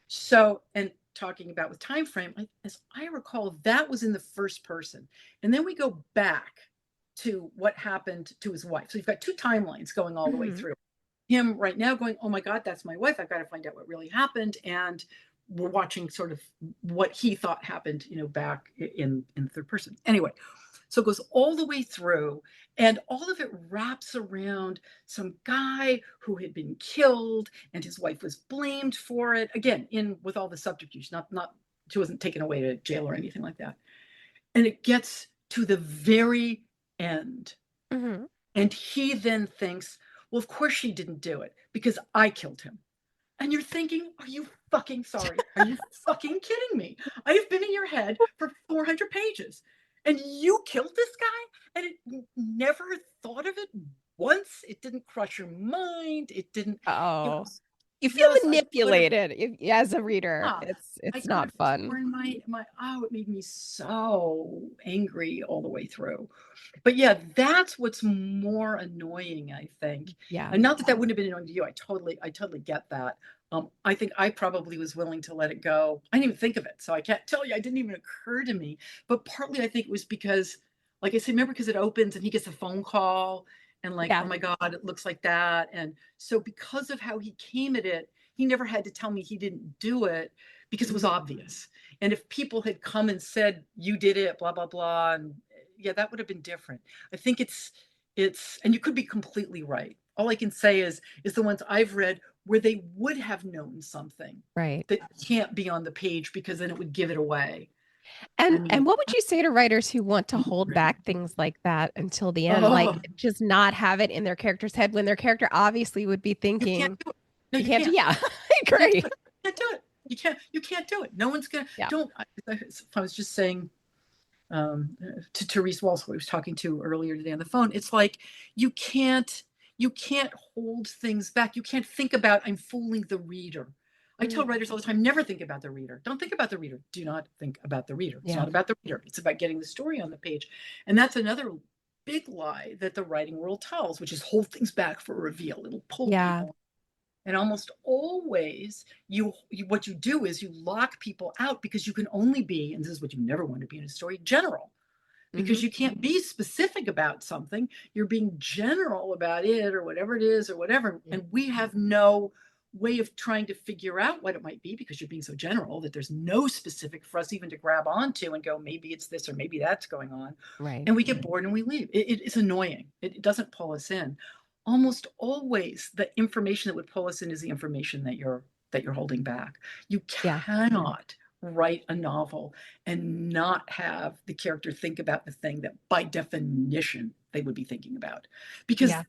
So, and talking about with time frame, as I recall, that was in the first person. And then we go back to what happened to his wife. So you've got two timelines going all the way
Mhm.
through. Him right now going, oh my God, that's my wife. I've got to find out what really happened. And we're watching sort of what he thought happened, back in the third person. Anyway, so it goes all the way through, and all of it wraps around some guy who had been killed, and his wife was blamed for it. Again, in with all the subterfuge, not she wasn't taken away to jail or anything like that. And it gets to the very end,
Mhm.
and he then thinks, well, of course she didn't do it because I killed him. And you're thinking, are you fucking sorry? Are you fucking kidding me? I have been in your head for 400 pages and you killed this guy and it never thought of it once. It didn't cross your mind. It didn't, it
Oh,
was
you feel
just, I could have,
manipulated as a reader.
yeah, I
It's
could
not
have
fun.
torn oh, it made me so angry all the way through. But yeah, that's what's more annoying, I think.
Yeah.
And not that that wouldn't have been annoying to you. I totally get that. I think I probably was willing to let it go. I didn't even think of it, so I can't tell you. It didn't even occur to me. But partly, I think it was because, like I said, remember because it opens and he gets a phone call and like,
Yeah.
oh my God, it looks like that. And so because of how he came at it, he never had to tell me he didn't do it because it was
Mhm.
obvious. And if people had come and said you did it, blah blah blah, and yeah, that would have been different. I think and you could be completely right. All I can say is the ones I've read where they would have known something
Right.
that can't be on the page because then it would give it away. I
And
mean,
what would you say to writers who want to hold back things like that until the end, like
oh,
just not have it in their character's head when their character obviously would be
you can't
thinking,
do it. No,
you
you
can't do,
can't.
yeah, I
You can't do
agree.
it. You can't do it. You can't do it. No one's gonna
Yeah.
don't I was just saying to Therese Walsh, who I was talking to earlier today on the phone, it's like you can't you can't hold things back. You can't think about I'm fooling the reader. I tell
Mhm.
writers all the time, never think about the reader. Don't think about the reader. Do not think about the reader. It's
Yeah.
not about the reader. It's about getting the story on the page. And that's another big lie that the writing world tells, which is hold things back for a reveal. It'll pull
Yeah.
people. And almost always, what you do is you lock people out because you can only be, and this is what you never want to be in a story, general,
Hmm.
because you can't be specific about something. You're being general about it or whatever it is or whatever.
Yeah.
And we have no way of trying to figure out what it might be because you're being so general that there's no specific for us even to grab onto and go, maybe it's this or maybe that's going on.
Right.
And we get bored and we leave. It's annoying. It doesn't pull us in. Almost always the information that would pull us in is the information that you're holding back. You
Yeah.
cannot write a novel and not have the character think about the thing that by definition they would be thinking about. Because
Yeah.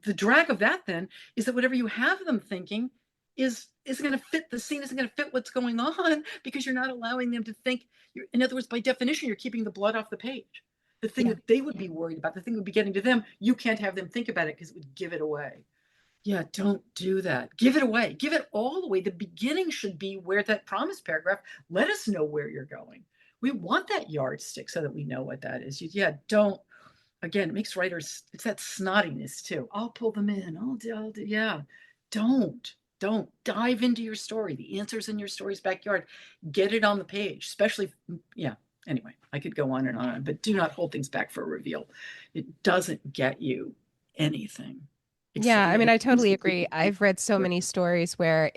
the drag of that then is that whatever you have them thinking isn't going to fit the scene, isn't going to fit what's going on because you're not allowing them to think. In other words, by definition, you're keeping the blood off the page. The thing
Yeah.
that they would be worried about, the thing that would be getting to them, you can't have them think about it because it would give it away. Yeah, don't do that. Give it away. Give it all away. The beginning should be where that promise paragraph, let us know where you're going. We want that yardstick so that we know what that is. Yeah, don't. Again, it makes writers, it's that snottiness too. I'll pull them in. I'll do, yeah. Don't. Don't dive into your story. The answer's in your story's backyard. Get it on the page, especially, yeah. Anyway, I could go on, but do not hold things back for a reveal. It doesn't get you anything.
Yeah, I mean,
It
I
gives
totally agree.
you
I've read so many stories where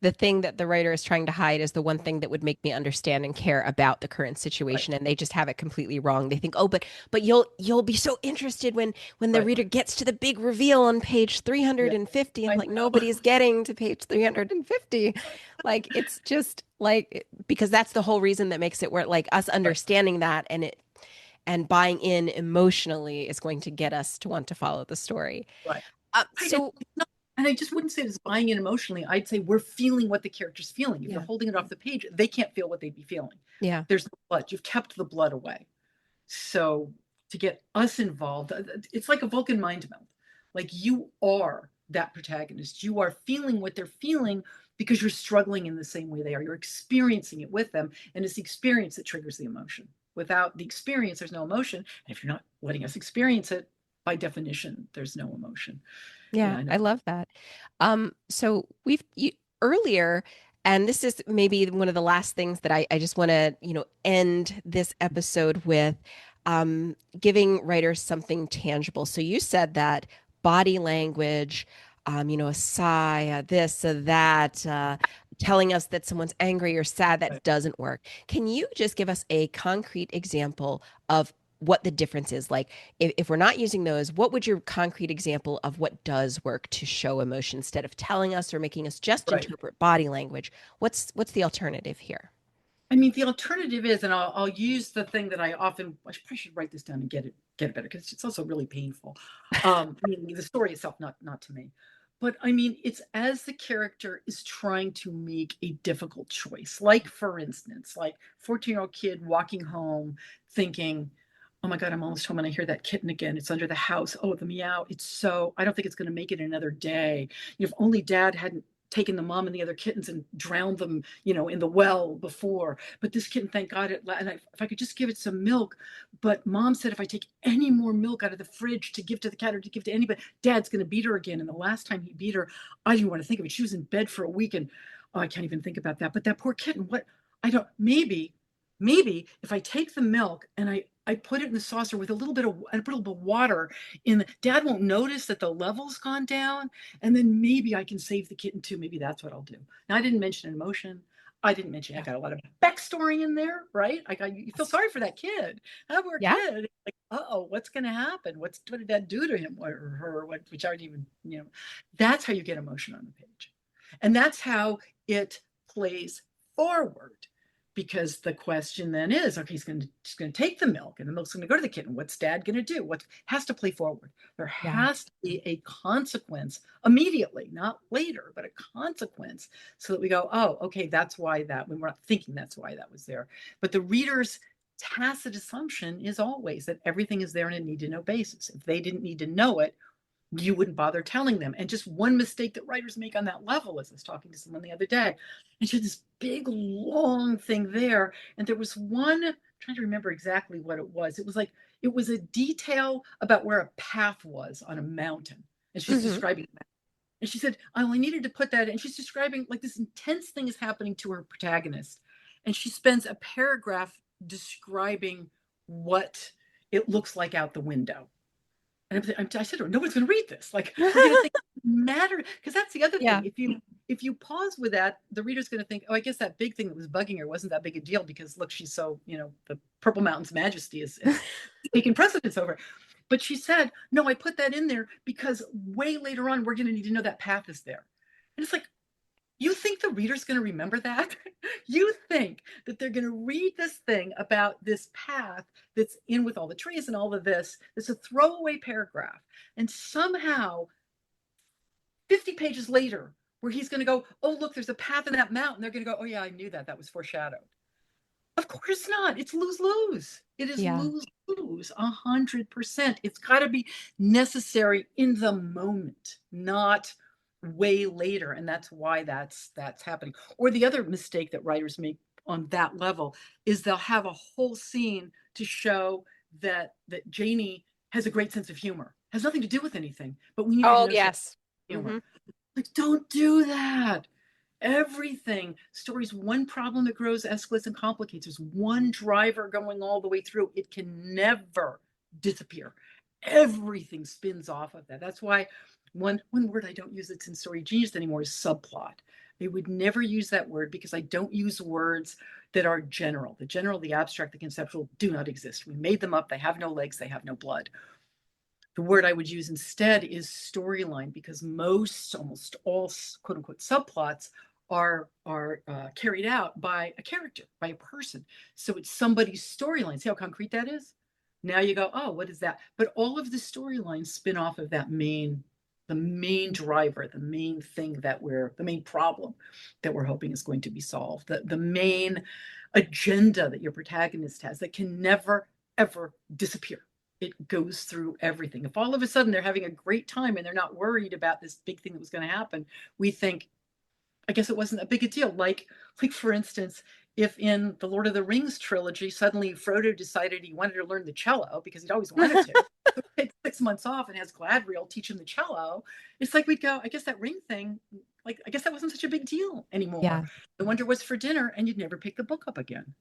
the thing that the writer is trying to hide is the one thing that would make me understand and care about the current
right,
situation, and they just have it completely wrong. They think, "Oh, but you'll be so interested when the
right.
reader gets to the big reveal on page
Yeah,
350." And
I
I'm like,
know.
nobody's getting to page 350. Like it's just like because that's the whole reason that makes it where like us
Right,
understanding that and buying in emotionally is going to get us to want to follow the story.
right. Right.
So
And I just wouldn't say it's buying in emotionally. I'd say we're feeling what the character's feeling. If you're
Yeah.
holding it off the page, they can't feel what they'd be feeling.
Yeah.
There's no blood. You've kept the blood away. So to get us involved, it's like a Vulcan mind meld. Like you are that protagonist. You are feeling what they're feeling because you're struggling in the same way they are. You're experiencing it with them. And it's the experience that triggers the emotion. Without the experience, there's no emotion. And if you're not letting us experience it, by definition, there's no emotion. Yeah,
Yeah,
I know.
I love that. So earlier, and this is maybe one of the last things that I just want to, end this episode with, giving writers something tangible. So you said that body language, a sigh, this, that, telling us that someone's angry or sad, that doesn't work. Can you just give us a concrete example of what the difference is? Like, if we're not using those, what would your concrete example of what does work to show emotion instead of telling us or making us just
Right.
interpret body language? What's the alternative here?
I mean, the alternative is, and I'll use the thing that I often, I probably should write this down and get it better because it's also really painful. I mean, the story itself, not to me, but I mean, it's as the character is trying to make a difficult choice. Like, for instance, like 14-year-old kid walking home thinking, oh my God, I'm almost home and I hear that kitten again. It's under the house. Oh, the meow. I don't think it's going to make it another day. If only dad hadn't taken the mom and the other kittens and drowned them, in the well before. But this kitten, thank God, if I could just give it some milk. But mom said if I take any more milk out of the fridge to give to the cat or to give to anybody, dad's going to beat her again. And the last time he beat her, I didn't want to think of it. She was in bed for a week and oh, I can't even think about that. But that poor kitten, maybe if I take the milk and I put it in the saucer with a little bit of water in, dad won't notice that the level's gone down. And then maybe I can save the kitten too. Maybe that's what I'll do. Now, I didn't mention emotion. I didn't mention, I got a lot of backstory in there, right? You feel sorry for that kid. That poor
Yeah.
kid. Like, what's going to happen? What did that do to him or her? Which aren't even, that's how you get emotion on the page. And that's how it plays forward. Because the question then is, okay, she's going to take the milk and the milk's going to go to the kitten. What's dad going to do? What has to play forward? There
Yeah.
has to be a consequence immediately, not later, but a consequence so that we go, oh, okay, that's why that, when we're not thinking that's why that was there. But the reader's tacit assumption is always that everything is there on a need to know basis. If they didn't need to know it, you wouldn't bother telling them. And just one mistake that writers make on that level, as I was talking to someone the other day, and she had this big long thing there. And there was one, I'm trying to remember exactly what it was. It was a detail about where a path was on a mountain. And she's
Hmm.
describing that. And she said, I only needed to put that in. And she's describing like this intense thing is happening to her protagonist. And she spends a paragraph describing what it looks like out the window. And I said to her, no one's going to read this. Like, we're going to think it matter. Because that's the other
Yeah.
thing. If you pause with that, the reader's going to think, oh, I guess that big thing that was bugging her wasn't that big a deal because look, she's so, the Purple Mountain's majesty is taking precedence over. But she said, no, I put that in there because way later on, we're going to need to know that path is there. And it's like, you think the reader's going to remember that? You think that they're going to read this thing about this path that's in with all the trees and all of this. It's a throwaway paragraph. And somehow, 50 pages later, where he's going to go, oh, look, there's a path in that mountain. They're going to go, oh, yeah, I knew that. That was foreshadowed. Of course not. It's lose-lose. It is
Yeah.
lose-lose, 100%. It's got to be necessary in the moment, not way later. And that's why that's happening. Or the other mistake that writers make on that level is they'll have a whole scene to show that Janie has a great sense of humor. Has nothing to do with anything, but we need you to
Oh,
know she has
yes.
humor.
Hmm.
Like, don't do that. Everything. Stories, one problem that grows, escalates, and complicates. There's one driver going all the way through. It can never disappear. Everything spins off of that. That's why one word I don't use that's in Story Genius anymore is subplot. I would never use that word because I don't use words that are general. The general, the abstract, the conceptual do not exist. We made them up. They have no legs. They have no blood. The word I would use instead is storyline because almost all quote unquote subplots are carried out by a character, by a person. So it's somebody's storyline. See how concrete that is? Now you go, oh, what is that? But all of the storylines spin off of that main the main driver, the main thing that the main problem that we're hoping is going to be solved, the main agenda that your protagonist has that can never, ever disappear. It goes through everything. If all of a sudden they're having a great time and they're not worried about this big thing that was going to happen, we think, I guess it wasn't that big a deal. Like for instance, if in the Lord of the Rings trilogy, suddenly Frodo decided he wanted to learn the cello because he'd always wanted to, so he takes 6 months off and has Gladriel teach him the cello. It's like we'd go, I guess that ring thing, like I guess that wasn't such a big deal anymore.
Yeah.
The wonder was for dinner, and you'd never pick the book up again.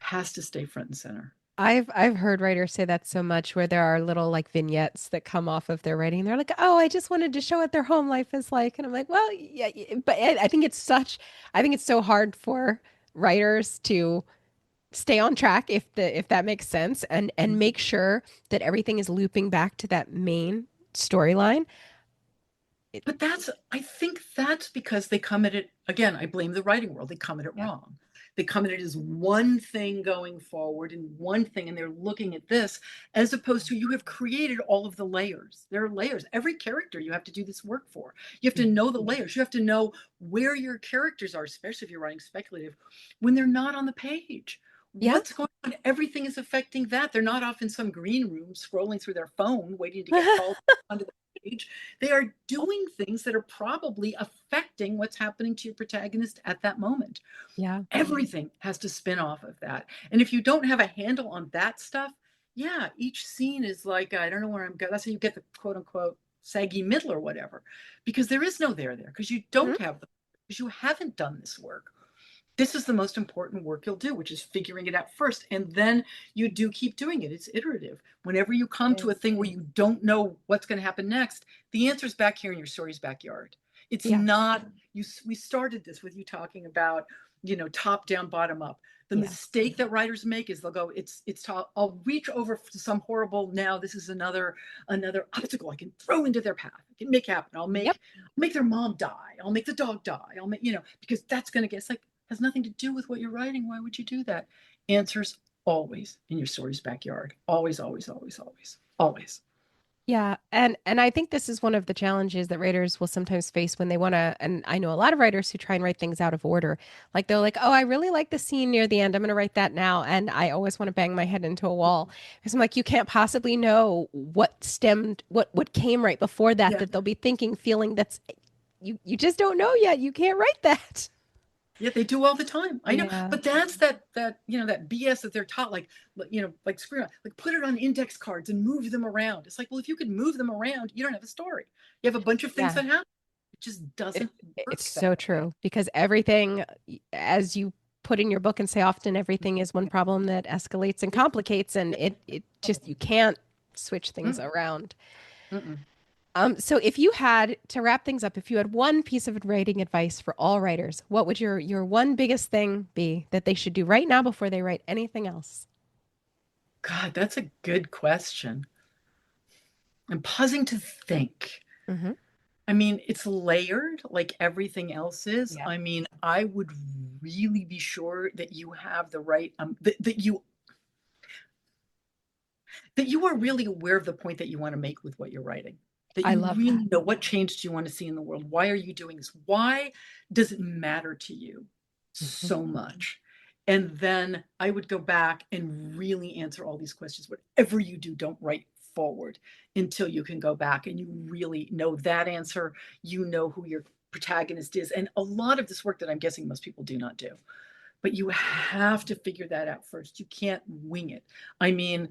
Has to stay front and center.
I've heard writers say that so much where there are little like vignettes that come off of their writing. They're like, "Oh, I just wanted to show what their home life is like." And I'm like, "Well, yeah, but I think it's so hard for writers to stay on track if that makes sense and make sure that everything is looping back to that main storyline." It,
But I think that's because they come at it, again, I blame the writing world. They come at it
yeah.
wrong. They come at it as one thing going forward and one thing, and they're looking at this as opposed to you have created all of the layers. There are layers. Every character you have to do this work for. You have to
Yeah.
know the layers. You have to know where your characters are, especially if you're writing speculative, when they're not on the page.
Yeah.
What's going on? Everything is affecting that. They're not off in some green room scrolling through their phone, waiting to get called onto the page. They are doing things that are probably affecting what's happening to your protagonist at that moment.
Yeah.
Everything has to spin off of that. And if you don't have a handle on that stuff, yeah, each scene is like, I don't know where I'm going. That's how you get the quote unquote saggy middle or whatever, because there is no there because you
Mhm.
don't have because you haven't done this work. This is the most important work you'll do, which is figuring it out first. And then you do keep doing it. It's iterative. Whenever you come
It
to a
is.
thing where you don't know what's going to happen next, the answer's back here in your story's backyard. It's
Yeah.
not you. We started this with you talking about, top down, bottom up. The
Yeah.
mistake that writers make is they'll go, I'll reach over to some horrible, now this is another obstacle I can throw into their path. I can make happen. I'll
Yep.
make their mom die. I'll make the dog die. I'll make, because that's going to get, it's like, has nothing to do with what you're writing. Why would you do that? Answers always in your story's backyard. Always, always, always, always, always.
Yeah, and I think this is one of the challenges that writers will sometimes face when they want to, and I know a lot of writers who try and write things out of order. Like they're like, "Oh, I really like the scene near the end. I'm going to write that now." And I always want to bang my head into a wall because I'm like, "You can't possibly know what came right before that
Yeah.
that they'll be thinking, feeling that's you just don't know yet. You can't write that."
Yeah, they do all the time. I know,
Yeah.
but that's that BS that they're taught. Like screw it, like put it on index cards and move them around. It's like, well, if you could move them around, you don't have a story. You have a bunch of things
Yeah.
that happen. It just
It,
doesn't
it's
work that
so
way.
true because everything, as you put in your book and say often, everything is one problem that escalates and complicates, and it just you can't switch things
Mm,
around.
mm-mm.
So if you had to wrap things up, if you had one piece of writing advice for all writers, what would your one biggest thing be that they should do right now before they write anything else?
God, that's a good question. I'm pausing to think.
Hmm.
I mean, it's layered like everything else is.
Yeah.
I mean, I would really be sure that you have the right, that you are really aware of the point that you want to make with what you're writing. That
I
you
love that.
really know what change do you want to see in the world? Why are you doing this? Why does it matter to you
Hmm.
so much? And then I would go back and really answer all these questions. Whatever you do, don't write forward until you can go back and you really know that answer. You know who your protagonist is. And a lot of this work that I'm guessing most people do not do, but you have to figure that out first. You can't wing it. I mean,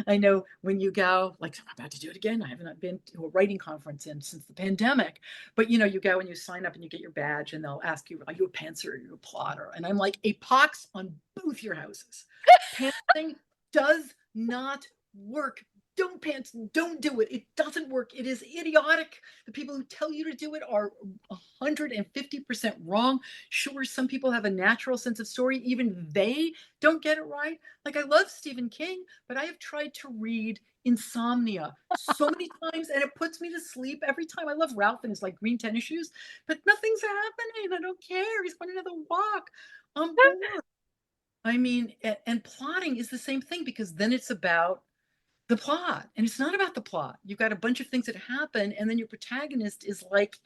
I know when you go, like, I'm about to do it again. I haven't been to a writing conference since the pandemic, but you go and you sign up and you get your badge and they'll ask you, are you a pantser or are you a plotter? And I'm like, a pox on both your houses. Pantsing does not work. Don't pants, don't do it. It doesn't work. It is idiotic. The people who tell you to do it are 150% wrong. Sure, some people have a natural sense of story. Even they don't get it right. Like, I love Stephen King, but I have tried to read Insomnia so many times and it puts me to sleep every time. I love Ralph and his like green tennis shoes, but nothing's happening. I don't care. He's going another walk. I'm bored. I mean, and plotting is the same thing because then it's about the plot. And it's not about the plot. You've got a bunch of things that happen, and then your protagonist is like,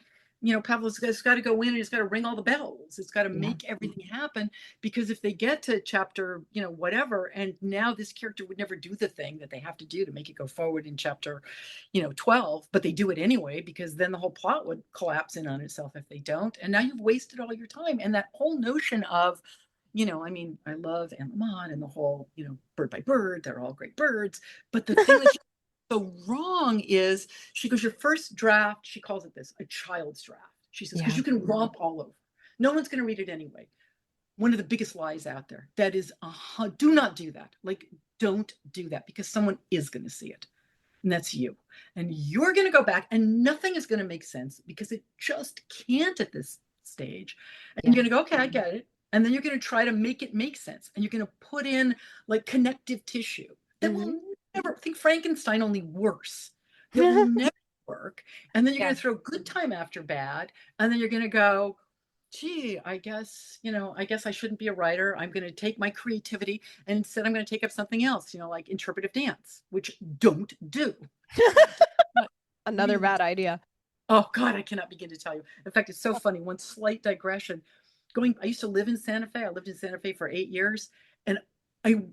Pavlov's got to go in and it's got to ring all the bells. It's got to
Yeah.
make everything happen, because if they get to chapter, whatever, and now this character would never do the thing that they have to do to make it go forward in chapter, 12, but they do it anyway, because then the whole plot would collapse in on itself if they don't. And now you've wasted all your time. And that whole notion of, I love Aunt Lamont and the whole, bird by bird, they're all great birds. But the thing that's so wrong is, she goes, your first draft, she calls it this, a child's draft. She says, because you can romp all over. No one's going to read it anyway. One of the biggest lies out there. That is, do not do that. Like, don't do that, because someone is going to see it. And that's you. And you're going to go back and nothing is going to make sense, because it just can't at this stage. And you're going to go, okay, I get it. And then you're going to try to make it make sense. And you're going to put in like connective tissue that will never, think Frankenstein, only worse. That will never work. And then you're going to throw good time after bad. And then you're going to go, gee, I guess I shouldn't be a writer. I'm going to take my creativity and instead I'm going to take up something else, like interpretive dance, which don't do.
Another bad idea.
Oh God, I cannot begin to tell you. In fact, it's so funny. One slight digression. I used to live in Santa Fe. I lived in Santa Fe for 8 years. And the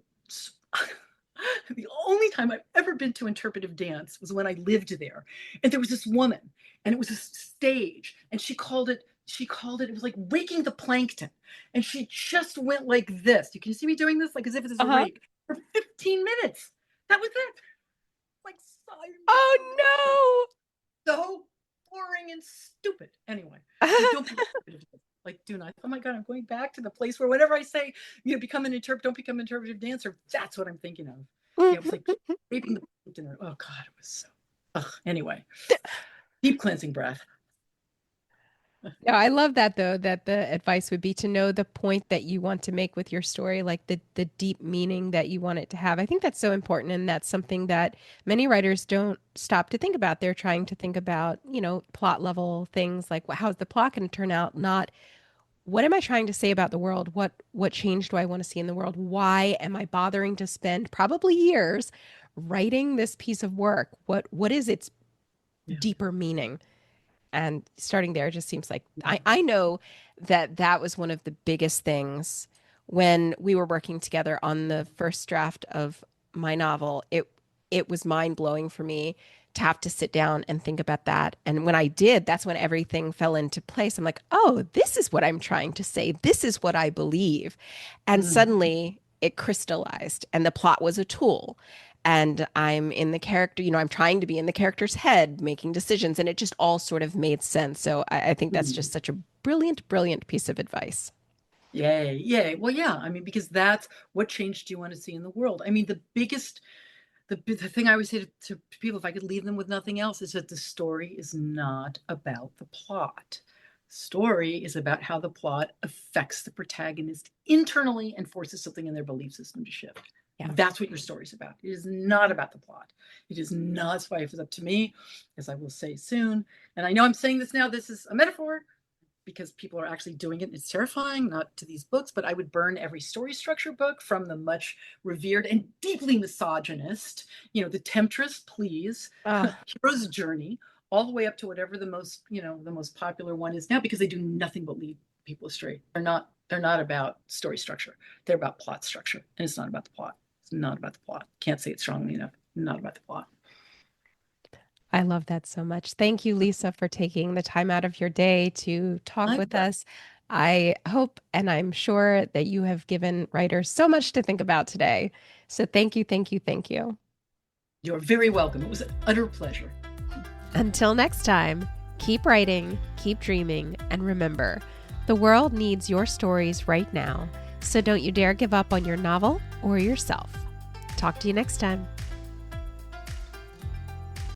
only time I've ever been to interpretive dance was when I lived there. And there was this woman, and it was a stage, and she called it, it was like raking the plankton. And she just went like this. You can see me doing this, like as if it's a rake, for 15 minutes. That was it. Like,
oh
no. So boring and stupid. Anyway, don't be like, do not. Oh my God, I'm going back to the place where whenever I say, become an interpreter, don't become an interpretive dancer. That's what I'm thinking of. It was like raping the plankton. Oh God, it was so. Anyway, deep cleansing breath.
No, I love that though, that the advice would be to know the point that you want to make with your story, like the deep meaning that you want it to have. I think that's so important. And that's something that many writers don't stop to think about. They're trying to think about, plot level things like, how's the plot going to turn out? Not what am I trying to say about the world? What change do I want to see in the world? Why am I bothering to spend probably years writing this piece of work? What is its deeper meaning? And starting there just seems like I know that was one of the biggest things when we were working together on the first draft of my novel. It was mind blowing for me to have to sit down and think about that. And when I did, that's when everything fell into place. I'm like, oh, this is what I'm trying to say. This is what I believe. And suddenly it crystallized, and the plot was a tool. And I'm in the character, I'm trying to be in the character's head, making decisions, and it just all sort of made sense. So I think that's just such a brilliant, brilliant piece of advice.
Yay, yay. Well, yeah, because that's what change do you want to see in the world? The thing I always say to people, if I could leave them with nothing else, is that the story is not about the plot. Story is about how the plot affects the protagonist internally and forces something in their belief system to shift. Yeah. That's what your story's about. It is not about the plot. It is not. That's why if it's up to me, as I will say soon, and I know I'm saying this now, this is a metaphor because people are actually doing it. It's terrifying, not to these books, but I would burn every story structure book, from the much revered and deeply misogynist, The Temptress, Please, Hero's Journey, all the way up to whatever the most popular one is now, because they do nothing but lead people astray. They're not about story structure. They're about plot structure, and it's not about the plot. It's not about the plot. Can't say it strongly enough. Not about the plot.
I love that so much. Thank you, Lisa, for taking the time out of your day to talk with us. I hope and I'm sure that you have given writers so much to think about today. So thank you, thank you, thank you.
You're very welcome. It was an utter pleasure.
Until next time, keep writing, keep dreaming, and remember, the world needs your stories right now. So don't you dare give up on your novel or yourself. Talk to you next time.